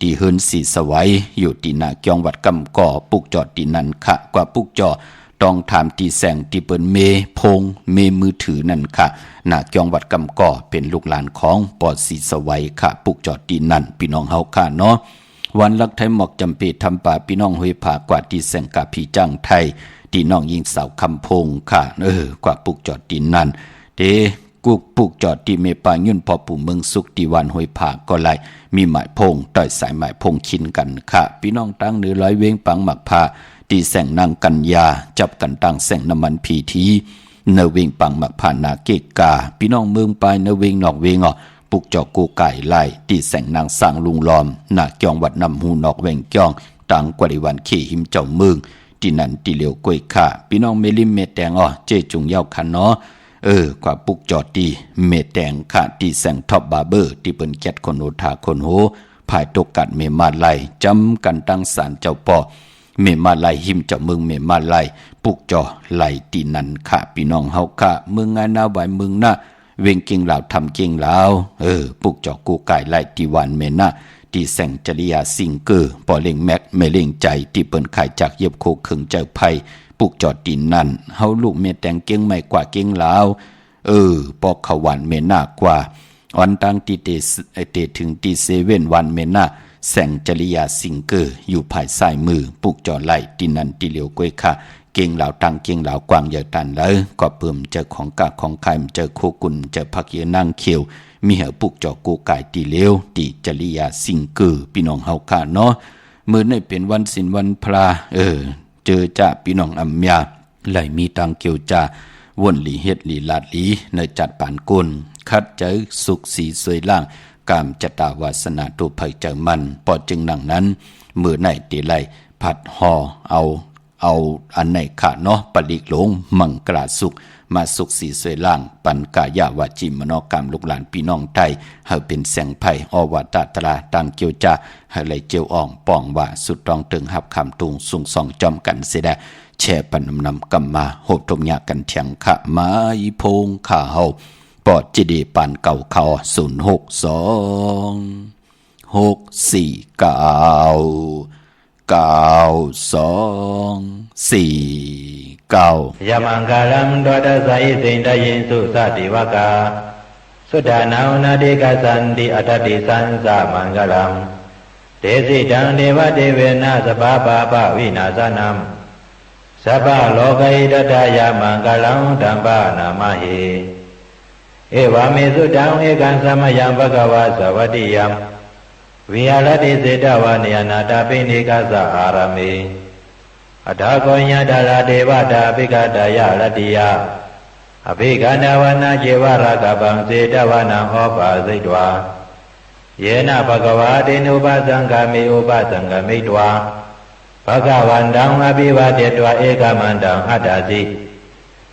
ตีเฮินสีสวัยอยู่ตีนาเกียงวัดกำก่อปุกจอดตีนันค่ะกว่าปุกจอต้องถามตีแสงตีเปิ้นเมพงเมมือถือนั่นค่ะนาเกียงวัดกำก่อเป็นลูกหลานของปอดสีสวัยค่ะปุกจอดตีนันพี่น้องเฮาค่ะเนาะวันลักไทยหมอกจำปีทำป่าพี่น้องห้วยผากว่าตีแสงกาพี่จังไทยตีน้องยิงสาวคำพงค่ะกว่าปุกจอดตีนันเดกุกปุกจอดตีเมปายุ่นพอปู่เมืองสุขตีวันห้วยผาก็ไล่มีหมายพงต่อยสายหมายพงชินกันค่ะพี่น้องตั้งเนื้อร้อยเว้งปังหมักพาตีแสงนางกัญญาจับกันตั้งแสงน้ำมันพีทีเนเวงปังหมักผ่านนาเกกาพี่น้องเมืองปลายเนเวงนอกเวงปุกจอกูไก่ไล่ตีแสงนางสร้างลุงล้อมนาเกียงวัดนำหูนอกเวงเกียงต่างกว่าวันเขหิมเจ้าเมืองตีนันตีเหลียวกล้วยข่าพี่น้องเมลิมเมแตงเจจุงเย้าคันเนาะกว่าปุกจอดตีเมแตงข่าตีแสงท็อปบาร์เบอร์ที่เปิ้นแคทคนโอทาคนโหภายตกกัดเมมาไล่จำกันตั้งศาลเจ้าป่อเมมาไล่หิมเจ้าเมืองเมมาไล่ปุกจอไล่ตีนันข่าพี่น้องเฮาข่าเมืองงานนาไหวเมืองน่ะเวงเก่งลาวทำเก่งลาวปุกจอกูไก่ไล่ตีวันเมน่ะตีแสงจริยาสิงเกอร์ปอเล่งแม็กเมเล่งใจที่เปิ้นขายจากเย็บโคขึงเจ้าไผ่ปุกจอดตีนันเฮาลูกเมแตงเก่งไม่กว่าเก่งลาวปอกขวันเมน่ากว่าวันตั้งตีเตถึงตีเซเว่นวันเมน่าแสงจริยาสิงเกอร์อยู่ภายซ้ายมือปุกจอไล่ตีนันตีเหลียวกล้วยค่ะเก่งเหล่าตังเก่งเหล่ากวางใหญ่ตันเลยก็เพิ่มเจอของกะของไข่เจอโคกุนเจอพักเยนางเขียวมีเหวปุกจอกูไก่ตีเหลียวตีจริยาสิงเกอร์พี่น้องเฮาค่ะเนาะมื้อนี้เป็นวันศีลวันพระเจอจ้าพี่น้องอัมยาไหลมีตังเกียวจ้าวนหลีเฮ็ดหลีลาดหลีในจัดปานกุลคัดใจสุขสีสวยล่างกามจตาวาสนาตุภัยเจอมันปอจึงดังนั้นมือไหนตีไลผัดห่อเอาอันไหนขาเนาะปลิกหลงมังกราสุขมาสุขสีสวยล่างปันกายาวาจิมโนกรรมลูกหลานพี่น้องไทยเฮาเป็นแสงไผ่อวตารตราตังเกียวจ้าให้ไหลเจียวอ่องป่องว่าสุดตองตึงหับคำตุงสุงสองจอมกันเสดแช่ปันนำกำมาโหดตมยากันเถียงขะมาอีพงข่าเฮาปอดจีดีปานเก่าเขา06264 ยามังกาลังดวดสายสิงดายินสุสติวกาสุดานานาดิกาสันติอัตติสันสามังกาลังเตสิดังเทวเทเวนะสภาปาปวินาสนัมสัพพะโลกัยตถายามังกาลังธัมปะนามาหิเอวามิสุดังเอกันสมยังภะคะวะสวัสดิยังวิหารติเสตวานิยนาตาปิณิกาสะอารามิอัฏฐโกญญาดาราเทวดาภิกขดายะรติยาอภิกขณาวนาเจวราคะบังเสตวานังโอปาสิตวาเยนะภะคะวะเตนุปสังฆามิอุปสังฆมิตวาภะคะวันตังอภิวาเทตวาเอกมันตังอัตถสิ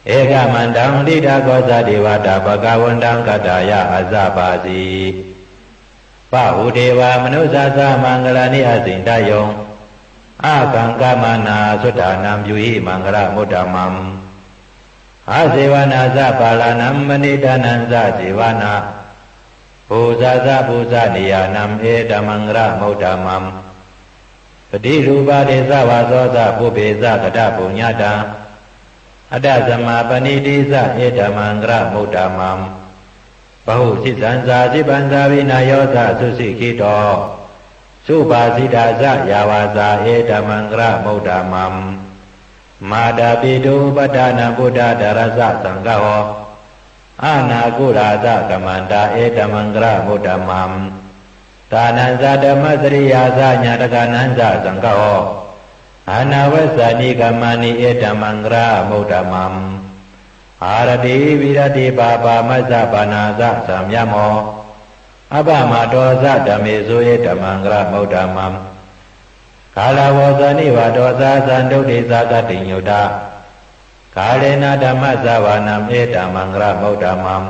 เอกมันตังดิดาโกสเทวตาภะคะวันตังกัตถายะอัสสะปาสีปะหุเทวามนุสสะสะมังคลานิอสินทายงอากังกามานาสุดานัมยุหิมังคลามุตตมัมอาเสวนาสะปาลานัมมณิดานันสะเสวนาภูซาสะภูซานิยานัมเอตมังคลามุตตมัมปฏิรูปาเดสวาโสสะภูเบสะกตปุญญาตาอัตตสมาปณิติสะเอตมังคลามุตตมัมปะหุสิสันสาสิปันสาวินายโยสะสุสิกิโตสุปาสิดาสะยาวาสาเอตมังคลามุตตมัมมาดาปิตุปทานาพุทธดารสะสังฆโห อานาคุราสะกมันตาเอตมังกระมุตตมัมตานันสะธรรมสริยาสะญาตกานันสะสังฆโออานาวัสสนิกามานิเอตมังกระมุตตมัมอารติวิรติปาปามัสสะปานาสะสัมยโมอภมาโตสะธรรมิสุเอตมังกระมุตตมัมกาลาวสนิวาโตสะสันตุติสากติญุตากาเลนะธรรมสวานัมเอตมังกระมุตตมัม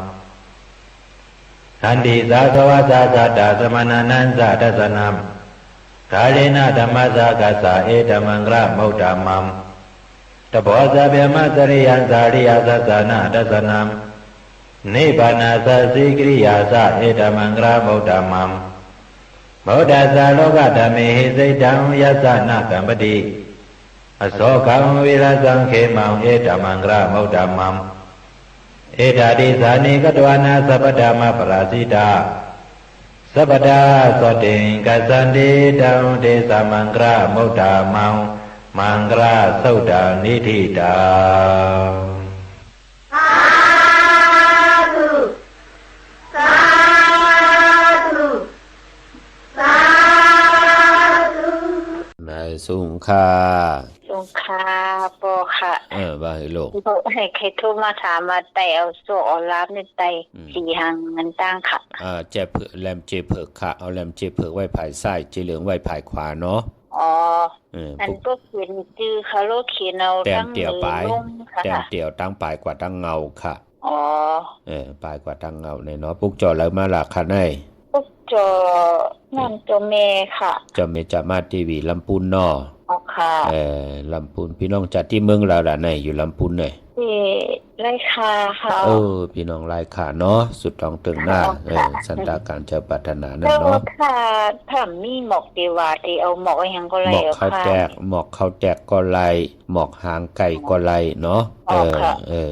ขันติสาสวะสาสัตตสมณนันสะทัสสนัมกาเลนะธรรมสกัสสะเอตมังกระมุตตมัมตโพสะเบมะสริยันสาริยาสัสสนะทัสสนัมนิพพานาสัสสิกริยาสะเอตมังกระมุตตมัมโมดัสสะโลกธรรมิหิสิตังยัสสะนะกัมปติอโศกังวิรัสังเขมังเอตมังกระมุตตมัมเอตาติสานิกตวานาสัพพดามะปราสิตาสัพพดาสติงกัสสันติตังเตสมังกระมุตตมังมังกระสุตตานิธิตานายสุงคา สงคาปอค่ะ ว่าให้ลูก บอกให้ใครโทรมาถามมาแต่เอาโซ่เอาลาบในไตสีหังเงินตั้งค่ะ เจ็บเผือกแลมเจ็บเผือกค่ะเอาแลมเจ็บเผือกไว้ภายซ้ายเจเหลืองไว้ภายขวาเนาะอ๋ออันก็เขียนจื้อคาโลเขียนเอาตั้งมือลงค่ะแต้มเตี่ยวตั้งปลายกว่าตั้งเงาค่ะอ๋อปลายกว่าตั้งเงาเนี่ยเนาะปุกจอแล้วมาหลักค่ะในปุกจอนั่นจอเมค่ะจอเมจะมาทีวีลำพูนเนาะอ๋อค่ะลำพูนพี่น้องจัดที่เมืองเราล่ะในอยู่ลำพูนเนี่ยไร่คาค่ะพี่น้องไร่คาเนาะสุดท้องตึงหน้าสันตาการเจ้าปัฒนานั่นเนาะค่ะถ้ามีหมอกเดวาเดเอาหมอกยังก็ไล่หมอกข้าวแตกหมอกข้าวแตกก็ไล่หมอกหางไก่ก็ไล่เนาะ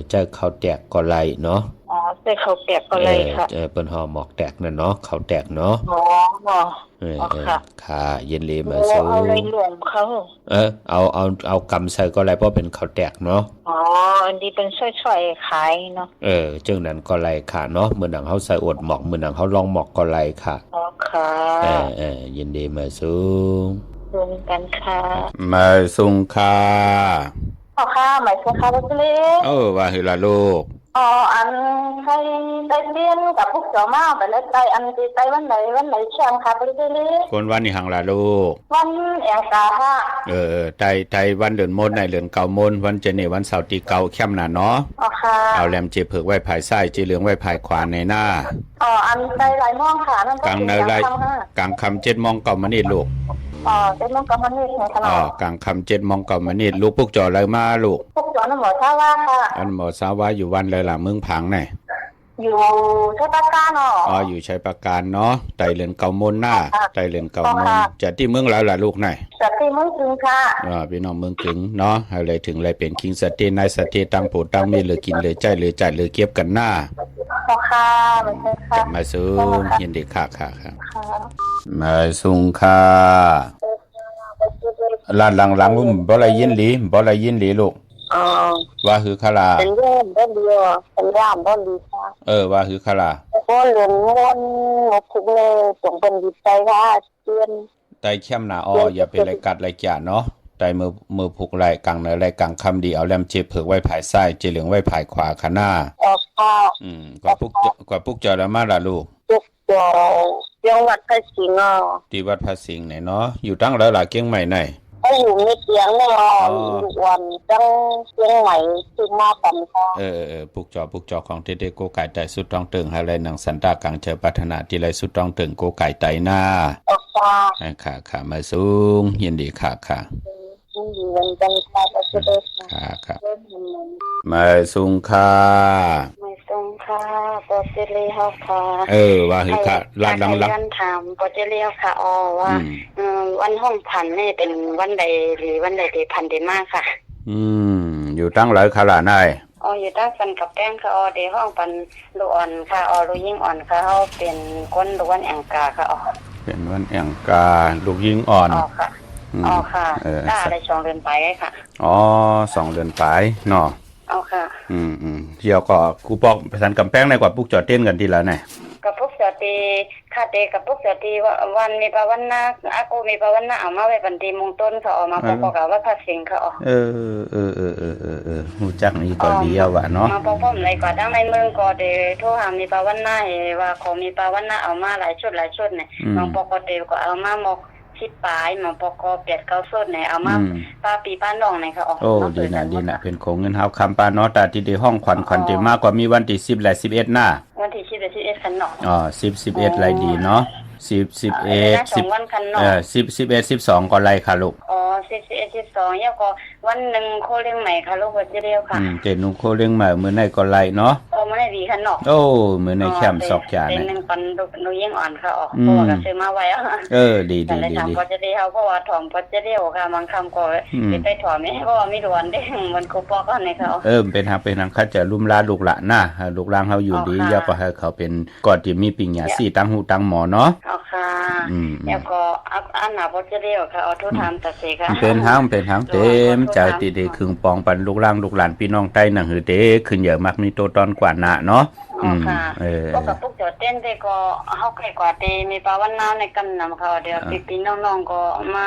เจ้าข้าวแตกก็ไล่เนาะอ๋อเจ้าข้าวแตกก็ไล่ค่ะเป็นห่อหมอกแตกนั่นเนาะข้าวแตกเนาะอ๋อค่ะเย็นเลยมาสู้เอาเลยหลวงเขาเอากำใส่ก็ไล่เพราะเป็นข้าวแตกเนาะอ๋ออันนี้เป็นช่อยๆขายเนาะจึงนั้นก็ไล่ค่ะเนาะเหมือนดังเขาใส่อวดหมอกเหมือนดังเขาลองหมอกก็ไล่ค่ะอ๋อค่ะเย็นดีมาสู้รวมกันค่ะมาสุงค่ะอ๋อค่ะหมายสุงค่ะลูกเล็กว่าคือละลูกอ๋ออันให้ได้เรียนกับพวกเจ้ามาไปแล้วได้อันที่ไปวันไหนแช่งค่ะไปเรื่อยๆคนวันนี้หังละลูกวันแองกาค่ะไตวันเดือนมนในเดือนเก่ามนวันเจเนวันเสาร์ตีเก่าเข้มหนาเนาะอ๋อค่ะเอาแหลมเจเผือกไว้ภายซ้ายเจเหลืองไว้ภายขวาในหน้าอ๋ออันไตหลายมองค่ะนั่นก็กลางเนยไรกลางคำ7 โมงเก่ามานี่ลูก7 โมงเก่ามานี่ค่ะกลางคำ7 โมงเก่ามานี่ลูกพวกจออะไรมาลูกพวกจอน้ำหมอซาว่าค่ะอันหมอซาว่าอยู่วันเลยล่ะเมืองพังไหนอยู่ชัยปราการเนาะอยู่ชัยปราการเนาะไตเรือนเก่ามนหน้าไตเรือนเก่ามนจะที่เมืองแล้วล่ะลูกไหนจะที่เมืองกึ่งค่ะพี่น้องเมืองกึ่งเนาะอะไรถึงอะไรเป็นคิงสเตนายสเตตั้งโผตั้งมีเหลือกินเหลือใจเหลือจัดเหลือเก็บกันหน้าค่ะไม่ใช่ค่ะมาสูงยินดีค่ะมาสูงค่ะลานหลังบ่อะไรยินหลีลูกว่าคือคาราเป็นเรื่องบ่ดีเป็นย่ามบ่ดีค่ะว่าคือคาราบ่เรื่องวนหมดทุกเลยจงเป็นจิตใจค่ะเตือนไตเข้มหนาอย่าเป็นไรกัดไรจ่าเนาะไตมือผูกไหลกลางเนไรกลางคำดีเอาแหลมเจ็บเผือกไว้ภายซ้ายเจเหลืองไว้ภายขวาขาหน้ากว่าพุกจอแล้วมาล่ะลูกพุกจอจังหวัดพระสิงห์ที่วัดพระสิงห์ไหนเนาะอยู่ตั้งแล้วล่ะเกียงใหม่ไหนอยู่ในเกียงเนาะวันจังเกียงใหม่ที่มากันค่ะพุกจอของเด็กๆโกไก่ไตสุดต้องตึงอะไรหนังสันตากลางเจอพัฒนาที่ไรสุดต้องตึงโกไก่ไตหน้าค่ะมาสูงยินดีค่ะมาสูงค่ะปอเจเลียวค่ะว่าคือค่ะลาดหลังถามปอเจเลียวค่ะว่าวันห้องพันนี่เป็นวันใดหรือวันใดที่พันได้มากค่ะอยู่ตั้งหลายขลาดได้อยู่ตั้งสันกับแป้งค่ะเดี๋ยวห้องปันลูกอ่อนค่ะลูกยิ่งอ่อนค่ะเขาเป็นก้นลูกวันแองกาค่ะเป็นวันแองกาลูกยิ่งอ่อนค่ะค่ะได้2 เดือนไปค่ะ2 เดือนไปเนาะ เอาค่ะเที่ยวก็กูปอกไปสันกำแพงในกว่าปุกจอดเต้นกันทีละไหนกับพวกเสตีคาเตกับพวกเสตีวันมีปาวันนาอากูมีปาวันนาเอามาไว้ปันตีมงต้นเขาออกมาปอกกับว่าพระสิงห์เขาหูจักนี่ก็ดีเอาวะเนาะมาป้อมๆเลยกว่าทั้งในเมืองก็เดโทรหามีปาวันนาว่าขอมีปาวันนาเอามาหลายชุดเนี่ยน้องปอกเดก็เอามาหมกชิดปลายมาปอกเปียดเก้าส้นเนี่ยเอามาป้าปีป้าน้องเนี่ยเขาออกโอ้ดีนะเป็นของเงินเฮาคำปาเนาะตาที่ได้ห้องขวัญเต็มมากกว่ามีวันที่10และ11หน้าวันที่10และ11คันเนาะ10 11ไรดีเนาะ10 11 10 11 12ก็ไรค่ะลูก10 11 12แล้วก็วันนึงโคเลี้ยงใหม่ค่ะลูกจะเดียวค่ะเจนุโคเลี้ยงใหม่มื้อไหนก็ไรเนาะมื้อไหนดีคันเนาะมื้อไหนแคมป์ซอกจานเป็นนึงปันดูยิ่งอ่อนค่ะออกเพราะว่าก็ซื้อมาไว้ดีแต่ถามก็จะได้เฮาเพราะว่าถอมก็จะเดียวค่ะบางคำก็ไปถอมไม่เพราะว่ามีดวนได้มันกูปอกก็ในเขาเป็นทางคัดจะลุ่มลาลูกหลานนะลูกหลานเฮาอยู่ดีแล้วก็ให้เขาเป็นก่อนที่มีปิญญา4ตั้งหูตั้งหมอเนาะค่ะแล้วก็อันหนาบ่จะเดียวค่ะเอาทุกทำตัดสิค่ะเป็นทางเต็มใจติๆครึ่งปองปันลูกหลานพี่น้องใต้หนังหือเด้ขึ้นเยอะมากมีโตตอนกว่าหน้าเนาะค่ะก็กับพวกเจ้าเต้นได้ก็เฮาใครกว่าตีมีปาวันนาในกำนำเขาเดี๋ยวพี่น้องๆก็มา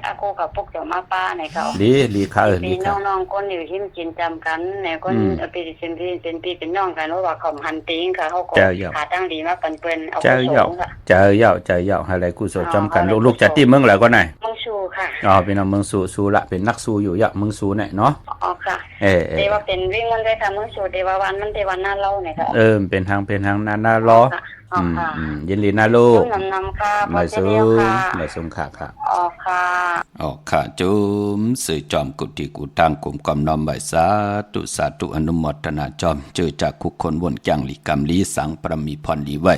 อากูกับพวกเจ้ามาป้าในเขาดีค่ะพี่น้องๆคนอยู่ที่กินจำกันเนี่ยคนเป็นพี่เป็นน้องกันว่าเขาหันติงค่ะเขาก็หาตั้งดีมาปันเปิ้นเอาใจเยาอะไรกุศลจำกันลูกจะตีเมืองแล้วก็ไหนเมืองสูค่ะเป็นเมืองสูละเป็นนักสูอยู่เมืองสูเนี่ยเนาะค่ะเทว่าเป็นวิ่งมันได้ค่ะเมืองสูเทว่าวันมันเทวันหน้าเล่าเนี่ยค่ะเป็นทางนาล้อยินดีนะลูกนำค่ะไม่สูงค่ะค่ะจุมสื่อจอมกุฏิกูตั้งกลุ่มกำนอมใบสาธุอนุโมทนาจอมเจอจากคุกคนวนจังหลีกรรมลีสังประมีพรดีไว้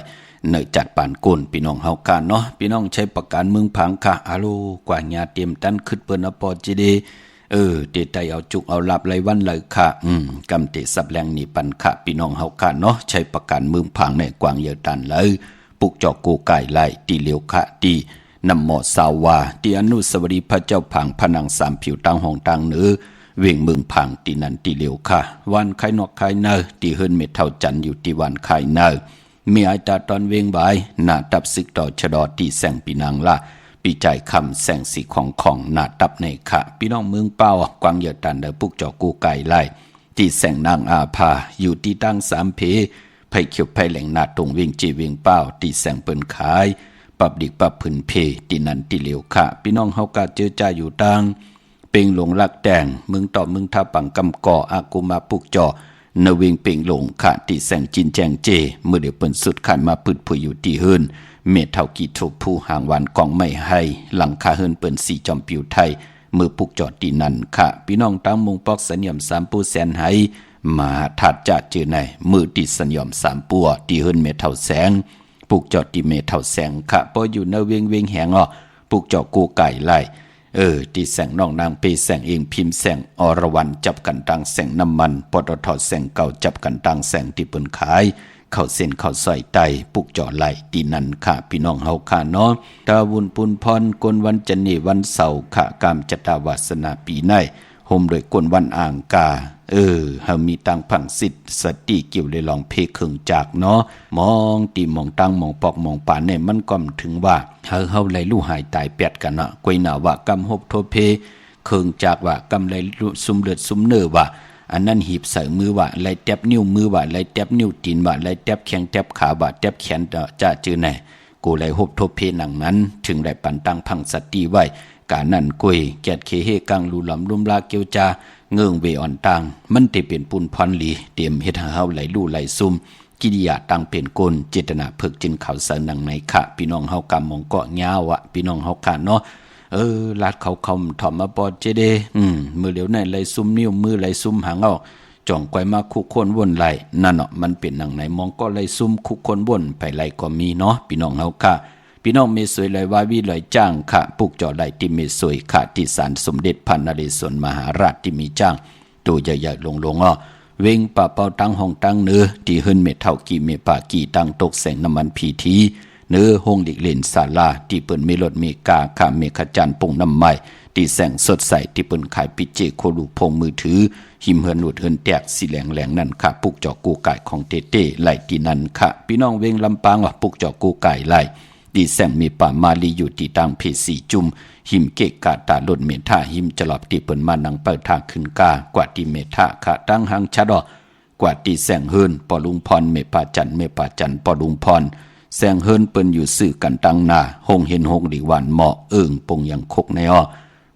เนจัดปานกุนพี่น้องเฮากันเนาะพี่น้องใช้ประการเมืองพังค่ะอาโลกว่าญาเตรียมตันขึ้นเปิ้นอปอจิเดเตไตเอาจุกเอาลับไรวันเลยค่ะกำเตสับแรงนี่ปันค่ะพี่น้องเฮากันเนาะใช้ประการเมืองพังในกวางเยอตันเลยปุกจอกกูไก่ไล่ตีเหลียวค่ะตีนำหมอสาวาตีอนุสวรีพระเจ้าผังผนังสามผิวตังห้องตังเนื้อเวียงเมืองพังตีนันตีเหลียวค่ะวันไข่นอกไข่เนอตีเฮิรนเม็ดเท่าจันอยู่ตีวันไข่เนอมีอาตาตอนเวงบายหน้าตับสิกต่อชะดอตีแสงปีนางละปีใจคำแสงสีของหน้าตับในค่ะพี่น้องเมืองเป้ากวางเยอตันเดอปุกจอกูไก่ไล่ตีแสงนางอาภาอยู่ที่ตั้งสามเพไผ่เขียวไผ่แหลงหน้าตรงเวียงจีเวียงเป้าตีแสงเปิ้นขายปับดิกปับพื้นเพตีนันตีเหลียวค่ะพี่น้องเฮากาเจอจ่าอยู่ตังเป่งหลงลักแดงเมืองต่อเมืองท่าปังกำก่ออากูมาปุกจอนเวงเป่งหลงค่ะที่แสงจินแจงเจเมื่อเดี๋ยวเปิ้นสุดขันมาพืดผุยอยู่ที่เฮิรนเมทเท่ากีทุบผู้ห่างวันกองไม่ให้หลังคาเฮิรนเปิ้นสีจอมปิวไทยมือปุกจอดตีนันค่ะพี่น้องตั้งมุงปอกสัญญมสามปูแสนให้มาถัดจะเจอในมือติดสัญญมสามปัวที่เฮิรนเมทเท่าแสงปุกจอดตีเมทเท่าแสงค่ะพออยู่ในเวงแหงปุกจอดกูไก่ไล่ที่แสงน้องนางเปแสงเองพิมพ์แสงอรวรรณจับกันตังแสงน้ำมันปตทแสงเก่าจับกันตังแสงที่เปิ้นขายเข้าเส้นเข้าใส่ไตปุกจ่อไหลตีนันค่ะพี่น้องเฮาค่ะเนาะตาวุนปุนพรกนวันจันนีวันเสาร์ค่ะกามจตาวาสนาปีในห่มโดยกนวันอ่างกาเฮามีตังผังสิทธิ์สติเกี่ยวเลยลองเพครึ่งจากเนาะมองตีมองตังมองปอกมองป่านเนี่ยมันก็ถึงว่าเฮาไหลลู่หายตายแปดกันเนาะกวยหนาว่ากำหบโทเพครึ่งจากว่ากำไหลซุมเลือดซุมเนื้อว่าอันนั้นหีบใส่มือว่าไหลแตบนิ้วมือว่าไหลแตบนิ้วตีนว่าไหลแตบแข้งแตบขาว่าแตบแขนจะจือไหนกูไหลหบโทเพหนังนั้นถึงได้ปันตังพังสติไว้กานั่นกวยแกดเคเฮกังลูลำลุมลาเกียวจาเงื่องเวอ่อนตังมันติเป็นปุนพรหลีเตรียมเฮ็ดเฮาไหลลู่ไหลซุ่มกิริยาตังเป็นกลเจตนาเพิกจึงเขาเสนังในค่ะพี่น้องเฮากำมองเกาะยาวพี่น้องเฮาค่ะเนาะลาดเขาคอมถอมมาปอดเจเดมือเหลียวในไหลซุ่มนิ้วมือไหลซุ่มหางเอาจ่องไกวมาคุกคนวนไหลนั่นเนาะมันเป็นหนังไหนมองก็ไหลซุ่มคุกคนวนไปไหลก็มีเนาะพี่น้องเฮาค่ะพี่น้องเมสวยไหลวาวีไหลจ้างค่ะปุกจ่อไหลที่เมสวยค่ะที่ศาลสมเด็จพระนเรศวรมหาราชที่มีจ้างตัวใหญ่ๆลงเวงป่าเป่าตั้งห้องตั้งเนื้อที่เฮิรนเมเท่ากี่เมปากี่ตั้งตกแสงน้ำมันพีทีเนื้อห้องเด็กเล่นศาลาที่เปิ้นเมลดเมกาค่ะเมขจันปุ่งน้ำไม้ ที่แสงสดใสที่เปิ้นขายปิเจโคลูพงมือถือหิมเฮือนหนุดเฮือนแตกสีแหลงนั่นค่ะปุกจอกกูไก่ของเต้ไหลที่นั่นค่ะพี่น้องเวงลำปางปุกจอกกูไก่ไหลดีแสงมีป่ามาลีอยู่ที่ตังเพสีจุ่มหิมเกะกะตาหล่นเมท่าหิมจะหลับที่เปิ้นมานังเปิดทางขึ้นกากว่าที่เมท่าค่ะตั้งหางชะดอกว่าที่แสงเฮินปอลุงพรเมป่าจันปอลุงพรแสงเฮินเปิ้นอยู่สื่อกันตั้งหน้าหงเห็นหงดีหวานเหมาะปงยังคกใน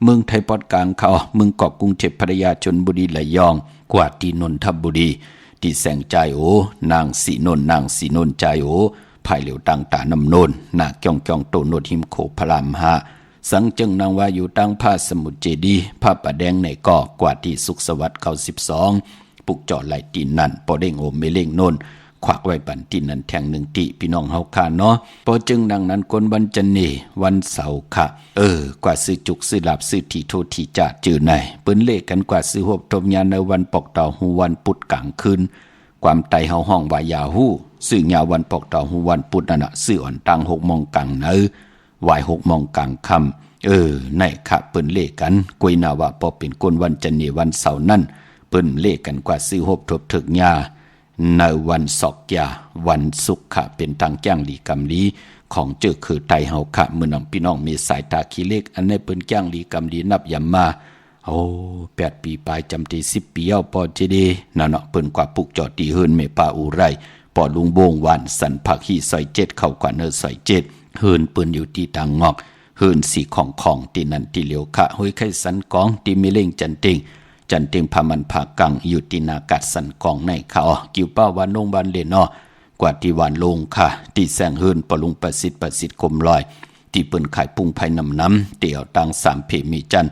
เมืองไทยปอดกลางเขาเมืองเกาะกรุงเทพพัทยาชลบุรีระยองกว่าที่นนทบุรีที่แสงใจนางสีนนใจภายเหลียวตังตานำโนนนาเกียงโตโนดหิมโขพรามหาสังจึงนางว่าอยู่ตั้งผ้าสมุทรเจดีผ้าป่าแดงในเกาะกว่าที่สุขสวัสดิ์เขา12ปุกจอดไหลตีนนั่นปอเด้งเมเล่งโนนควักไว้ปันตีนนั้นแทง1ติพี่น้องเฮาคาเนาะพอจึงดังนั้นกนวันจันนีวันเสาร์ค่ะกว่าซื้อจุกซื้อหลับซื้อทีโททีจ่าจื้อไหนเปิ้นเลขกันกว่าซื้อหบทมยาในวันปอกเต่าหูวันปุดกลางคืนความไตเฮาห้องว่ายาฮู้ซื้อยาวันปอกเต่าหูวันปุดนั่นน่ะซื้ออ่อนตัง6 โมงกลางวาย6 โมงกลางค่ำในค่ะเปิ้นเลขกันกวยนาว่าพอเป็นกนวันจันนีวันเสาร์นั่นเปิ้นเลขกันกว่าซื้อหบทบถึกยาในวันศอกยาวันศุกร์ค่ะเป็นทางแจ้งหลีกำลีของเจอคือไตเฮาค่ะมื้อน้องพี่น้องมีสายตาขี้เล็กอันนี้เปิ้นแจ้งหลีกำลีนับยำมา8 ปีปลายจำที่10 ปีเอาปอเจดีนั่นเนาะเปิ้นกว่าปุกจอดตีเฮินเมปาอูไรปอลุงโบงวันสันผักฮีซอย7เข้ากว่าเนอซอย7เฮินเปิ้นอยู่ที่ทางงอกเฮินสีของที่นั่นที่เหลียวค่ะห้วยไข่สันกองที่มีเล่งจันติงพามันผากังอยู่ที่นากัดสันกองในเขากิ้วเป้าวันนงวันเลนกว่าที่วันลงค่ะที่แสงเฮินปลุงประสิทธิ์คมลอยที่เปิ้นขายปุ้งไผ่น้ำเตี่ยวตัง3เพมีจัน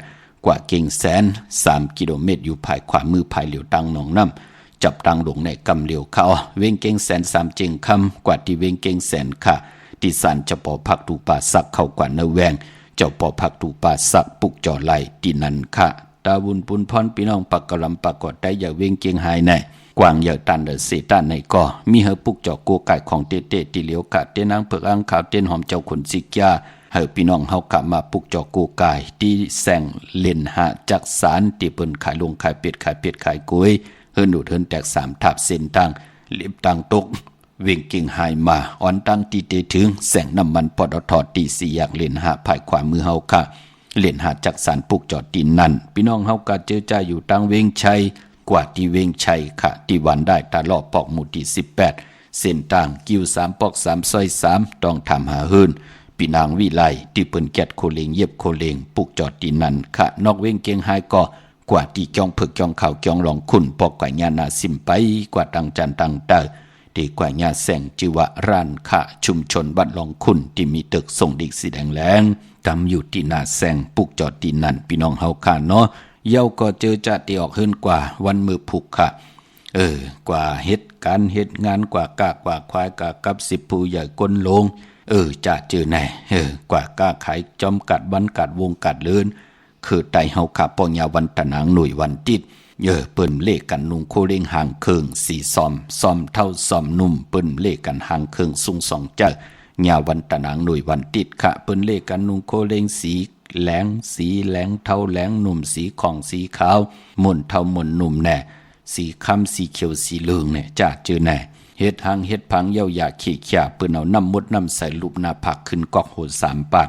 กว่าเก่งแสน3 กิโลเมตรอยู่ภายขวามือภายเหลียวตังหนองน้ำจับตังลงในกำเหลียวเขาเวงเก่งแสน3 เจงคำกว่าที่เวงเก่งแสนค่ะที่สันจะปอพักตูป่าสักเข้ากว่าเนแวงเจ้าปอพักตูป่าสักปุกจ่อไหลที่นั่นค่ะตาบุญปุนพรพี่น้องปักกะลำปากกอดได้อย่าเวงเกียงหายในกวางอย่าตันเดเสตันในก่อมีเฮปุกจอกโกไก่ของเตติเหลียวกะเตนางเผือกอังขาวเต้นหอมเจ้าขนสิกยาเฮพี่น้องเฮากะมาปุกจอกโกไก่ที่แสงเล่นหาจักสารที่เปิ้นขายลงขายเป็ดขายกล้วยเฮินดูดเฮินแตก3 ทับเส้นตั้งเล็บตั้งตกเวงเกียงหายมาอ่อนตั้งตีเตถึงแสงน้ำมันปอดทอตี4อยากเล่นหาภายขวามือเฮาค่ะเล่นหาจักสารปุกจอดดินนั่นพี่น้องเฮากะเจอใจอยู่ตังเวงชัยกว่าที่เวงชัยค่ะที่วันได้ตาลอปอกหมู่ที่18เส้นต่างกิ้ว3ปอก3ซอย3ต้องทำหาเฮินพี่นางวิไลที่เปิ้นแกดโคเลงเย็บโคเลงปุกจอดดินนั่นค่ะนอกเวงเกียงหายก็กว่าที่จ้องผึกจ้องข่าวจ้องหลองคุณปอกกว่าญาณาสิมไปกว่าตังจันตังเตอดีกว่าญาแสงจิวะร้านค่ะชุมชนบ้านหลองคุณที่มีตึกส่งดิกสีแดงแรงกำอยู่ที่นาแสงปุกจอดดินนั่นพี่น้องเฮาค่ะเนาะเย้าก็เจอจะตีออกเฮินกว่าวันมือผูกค่ะกว่าเฮ็ดการเฮ็ดงานกว่ากากว่าควายกากับ10ผู้ใหญ่ก้นลงจะเจอแน่กว่ากาขายจอมกัดวันกัดวงกัดเลินคือไตเฮาค่ะปองยาวันตะนางหน่วยวันติดเปิ้นเลขกันนุ่งโคเร่งหางเคิงสีซ้อมเท่าซ้อมนุ่มเปิ้นเลขกันหางเคิงสูง2จักญาวันตะนางหน่วยวันติดค่ะเปิ้นเลขกันนุ่งโคเร่งสีแหลงเท่าแหลงหนุ่มสีของสีขาวมนเท่ามนหนุ่มแน่สีค้ำสีเขียวสีเหลืองเนี่ยจะเจอแน่เฮ็ดหางเฮ็ดพังเย้าอยากขี้ขยาเปิ้นเอาน้ำมดน้ำใส่ลูกหน้าผักขึ้นกอกโหด3 ปาด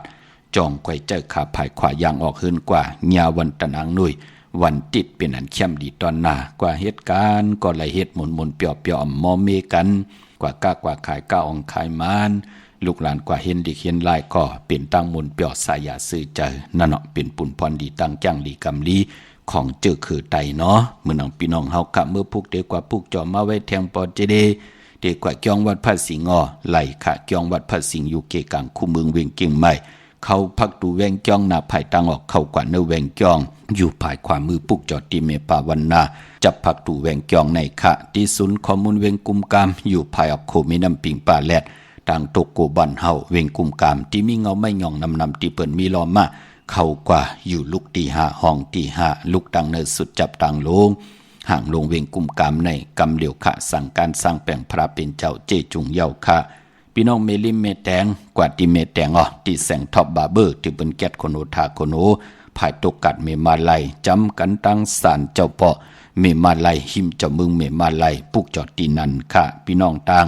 จองไกวเจ้าขาภายขวายางออกขึ้นกว่าญาวันตะนางหน่วยวันติดเป็นอันเข้มดีตอนหน้ากว่าเหตุการณ์ก็ไหลเฮ็ดหมุนเปียวๆมอเมกันกว่ากากว่าขายก้าอองขายมานลูกหลานกว่าเห็นดิเห็นลายก็เป็นตั้งมุนเปียวสายาซื้อใจนั่นเนาะเป็นปุ่นพรดีตั้งจ้างลีกำลีของเจอคือไตเนาะเมื่อน้องพี่น้องเฮากะเมื่อพุกเด็กกว่าพุกจอมาไว้แทงปอเจเดเด็กกว่าเกียงวัดพระสิงห์ไหลค่ะเกียงวัดพระสิงห์อยู่เกกลางคู่เมืองเวียงเก่งใหม่เขาพักดูแวงจ้องหน้าภายตังออกเข้ากว่าเนแวงจ้องอยู่ภายขวามือปุกจอดที่เมปาวันนาจับพักดูแวงจ้องในค่ะที่ศูนย์ข้อมูลเวงกุมกามอยู่ภายออกโคมีน้ำปิงป่าแลดต่างตกโกบันเฮาเวงกุมกามที่มีเงาไม่ย่องนำที่เปิ้นมีล้อมมาเข้ากว่าอยู่ลุกที่5ห้องที่5ลุกตังเนสุดจับตังลงห่างลงเวงกุมกามในกำเหลียวค่ะสั่งการสร้างแปลงพระเป็นเจ้าเจจุงเย้าค่ะพี่น้องเมลิมเมแตงกว่าที่เมแตงที่แสงท็อปบาร์เบอร์ที่เป็นแก๊สโคโนทาโคโน ภายตกกัดเมมาไลจำกันตั้งศาลเจ้าเปาะเมมาไลหิมเจ้ามึงเมมาไลปุกจอดตีนันค่ะพี่น้องต่าง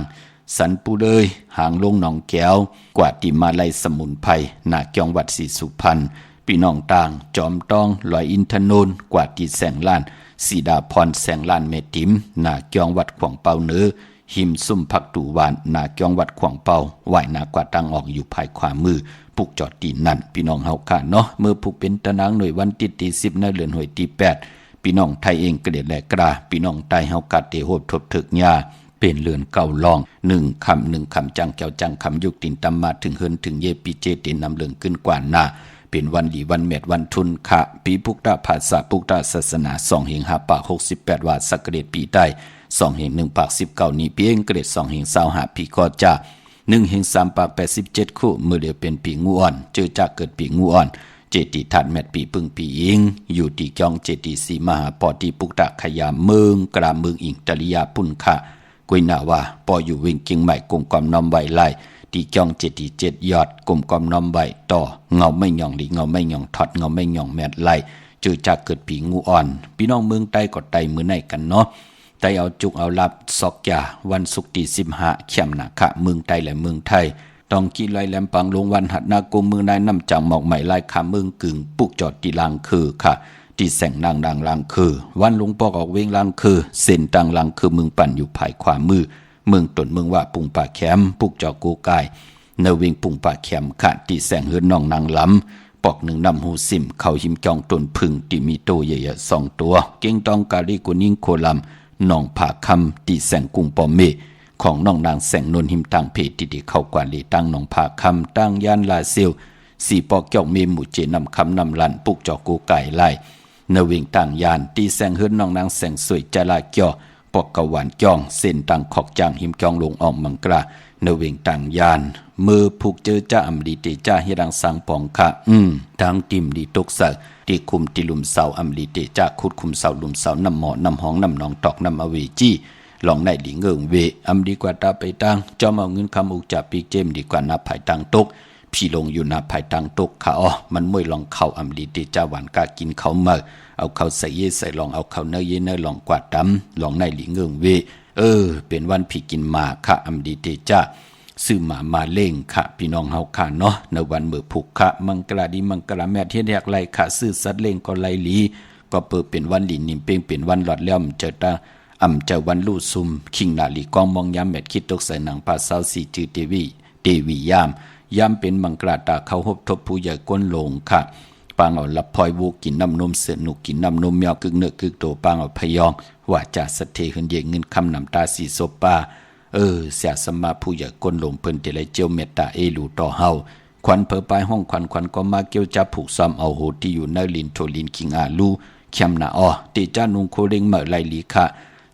สันปูเลยหางลงหนองแก้วกว่าติมาไลสมุนไพรนาเกียงวัดศรีสุพรรณพี่น้องต่างจอมตองลอยอินทนนท์กว่าติแสงล้านสีดาพรแสงล้านเมติมนาเกียงวัดขวางเปาเนื้อหิมซุ่มพักตูวานนาเกียงวัดขวางเปาไหวนากว่าตังออกอยู่ภายขวามือปุกจอดตีนั่นพี่น้องเฮาค่ะเนาะเมื่อผูกเป็นตะนางหน่วยวันติดตี10ในเดือนหวยตี8พี่น้องไทยเองกระเด็ดแหลกราพี่น้องไตเฮากัดเตโหดทบถึกยาเป็นเรือนเก่าลอง1 คำจังแก้วจังคำยุกตินตำมาถึงเฮินถึงเยปีเจตินนำเลืองขึ้นกว่าหน้าเป็นวันดีวันเม็ดวันทุนค่ะปีพุกตาภาษาพุกตาศาสนา2 เหง5 ปาก 68 วาสักเกรดปีใต้2 เหง1 ปาก 19นี้เพียงเกรด2 เหง25ปีก็จะ1 เหง3 ปาก 87 คู่มือเดียวเป็นปีงูอ่อนเจอจากเกิดปีงูอ่อนเจติทัดแมดปีปึงปีอิงอยู่ที่จองเจติสีมหาปอตีปุกตาขยามเมืองกราเมืองอิงตริยาปุ่นค่ะกุยนาว่าปออยู่วิ่งกิ่งใหม่กลมกอมน้อมไหวไล่ตีจอง77ยอดกลมกอมน้อมไหวต่อเงาไม่หย่องหลีเงาไม่หย่องถอดเงาไม่หย่องแมดไล่เจอจากเกิดปีงูอ่อนพี่น้องเมืองใต้ก็ไตมือในกันเนาะไตเอาจุกเอาลับซอกยาวันศุกร์ที่15เข้มนาคะเมืองใต้และเมืองไทยต้องกี่ไล่แหลมปังลงวันหัดนากุมเมืองนายน้ำจังหมอกใหม่ไล่ขาเมืองกึ่งปุกจอดตีลางคือค่ะที่แสงนางดังลางคือวันหลวงปอกออกเวงลางคือเส้นตังลางคือเมืองปั่นอยู่ภายขวามือเมืองตนเมืองว่าปุงป่าแคมปุกจอกูกายเนวิงปุงป่าแคมค่ะที่แสงเฮือนน้องนางลำปอกหนึ่งนำหูซิมเขาหิมจองตนพึ่งที่มีโตใหญ่ๆ2 ตัวเก่งตองกาลีกุนิ่งโคลำน้องผาคำที่แสงกุงปอมเมของน้องนางแสงนนหิมตังเพติที่เข้ากว่าลีตั้งน้องผาคำตั้งย่านลาเซียวสีปอกเจ้าเมหมู่เจนำคำนำลันปุกจอกูไก่ไล่เนวิงต่างยานตีแสงเฮือนน้องนางแสงสวยจาลาเกียวปอกกะหวานจ้องเส้นต่างขอกจางหิมจองลงออกมังกราเนวิงต่างยานมือผูกเจอจ้าอำดีเตจ้าเฮดังสังปองค่ะทางติมดีตกสักที่คุมติลุมเสาอำดีเตจ้าคุดคุมเสาลุมเสาน้ำหมอน้ำห้องน้ำหนองตอกน้ำอเวจี้ลองในหลิงเงิงเวอำดีกว่าตาไปตังจอมเอาเงินคำอุกจับปีเจมดีกว่านับภายตังตกพี่ลงอยู่นับภายตังตกค่ะมันมวยลองเข้าอำดีเตจ้าหวานกากินเขาเมื่อเอาเขาใส่เยใส่ลองเอาเขาเนยเยเนยลองกวาดดำลองในหลิงเงิงเวเป็นวันพี่กินมาค่ะอำดีเตจ้าซื้อมาเล่งค่ะพี่น้องเฮาค่ะเนาะในวันเมื่อผูกค่ะมังกราดีมังกราแม่เทียนอยากไล่ค่ะซื้อสัตว์เล่งก็ไล่หลีก็เปิดเป็นวันหลินนิ่มเป้งเป็นวันหลอดแล้วเจอตาเจอวันลู่ซุมคิงนาลีกองมองยามแมดคิดตกใส่หนังภาษาสีจือเทวียามเป็นมังกราตาเขาหบทบผู้ใหญ่ก้นลงค่ะปางเอาลับพลอยวูกินน้ำนมเสือหนุกินน้ำนมเมียวกึกเนื้อกึกโตปางเอาพยองว่าจะสะเทขึ้นเยเงินคำนำตาสีโซปาเสียสมาผู้ใหญ่ก้นลงเพิ่นเตลัยเจียวเมตตาลูต่อเฮาควันเผอปลายห้องควันก็มาเกี่ยวจับผูกซ้ำเอาโหที่อยู่ในลินโทลินคิงอาลูเข้มนาติจ้านุงโคเร่งเมื่อไลลีค่ะ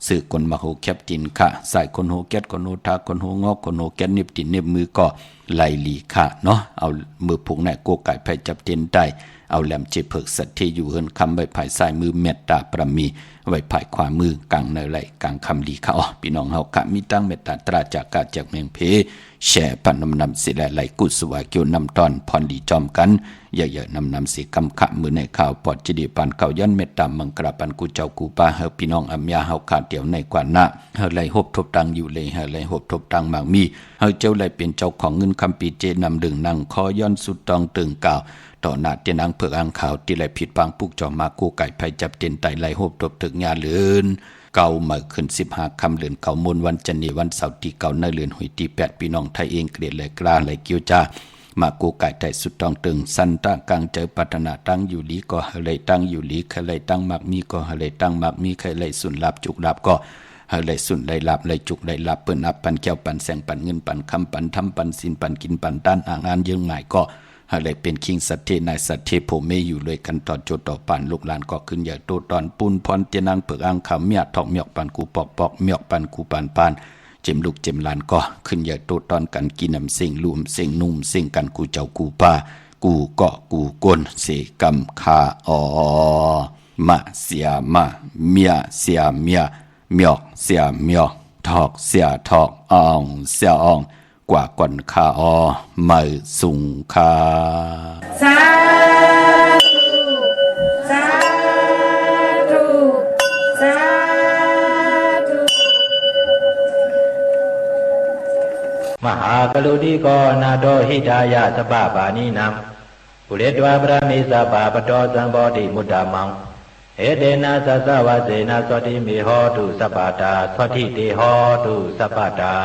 สื่อคนมาโหแคปตินค่ะใส่คนโหแก๊สคนโหทาคนโหงอกคนโหแก๊สนิบตินเนบมือก็ไลลีค่ะเนาะเอามือผูกแหนโกไก่ไผ่จับเตียนได้เอาแหลมเจเพิกสัตที่อยู่เฮินคำใบไผ่ซ้ายมือเมตตาประมีไว้ไผ่ขวามือกลางเนยไหลกลางคำลีค่ะพี่น้องเฮาค่ะมีตั้งเมตตาตราจากกาจากเมืองเพแช่ปันนำสิไหลกุศวาเกี่ยวนำตอนพรดีจอมกันเยอะๆนำสีคำขะมือในข่าวปอดจิดีปันเก่าย้อนเมตตามังกราปันกูเจ้ากูปาเฮาพี่น้องอัมยาเฮาขาดเดี่ยวในกว่านะเฮาไหลหบทบตังอยู่เลยเฮาไหลหบทบตังมากมีเฮาเจ้าไหลเป็นเจ้าของเงินคำปีเจนำดึงนั่งคอย้อนสุดตองตึงกล่าวต่อหน้าเตียนอังเผือกอังข่าวที่ไหลผิดปังปุกจอมากูไก่ไผ่จับเตียนไตไหลหบทบถึงยาเลือนเก่าเมื่อขึ้น15คำเลือนเก่ามนวันจันนีวันเสาร์ที่เก่าในเลือนหวยที่8พี่น้องไทยเองเกลียดเลยกล้าเลยเกี่ยวจ้ามากูไก่ไทยสุดตองตึงสันตะกังเจอปัฒนาตั้งอยู่ลีก็เลยตั้งอยู่ลีเคยเลยตั้งมักมีก็เลยตั้งมักมีเคยเลยสุนลับจุกลับก็เลยสุนเลยลับเลยจุกเลยลับเปิ้นอับปันแก้วปันแสงปันเงินปันคำปันทำปันสินปันกินปันด้านอ่างานยังไงก็อะไรเป็นคิงสัตเทนายสัตเทโพเมอยู่เลยกันต่อโจต่อปานลูกหลานก็ขึ้นใหญ่โตตอนปูนพรเตียนางเผือกอังขำเมียทอกเมียกปันกูปอกเมียกปันกูปานเจมลูกเจมหลานก็ขึ้นใหญ่โตตอนกันกินน้ำเสียงลุ่มเสียงนุ่มเสียงกันกูเจ้ากูป้ากูเกาะกูก้นเสกำคามาเสียมาเมียเสียเมียเมียกเสียเมียกทอกเสียทอกอ่องเสียอ่องกว่าก่อนคาไม่สุงคาสาธุ มหากลุดีโกนาโตหิตายะสปะปานินัมปุเรตวะปรามิสปะปะโตสัมโพธิมุตตะมังเอเตนะสัสสะวะเสนะสติมิโหตุสัพพะตาสติติโหตุสัพพะตา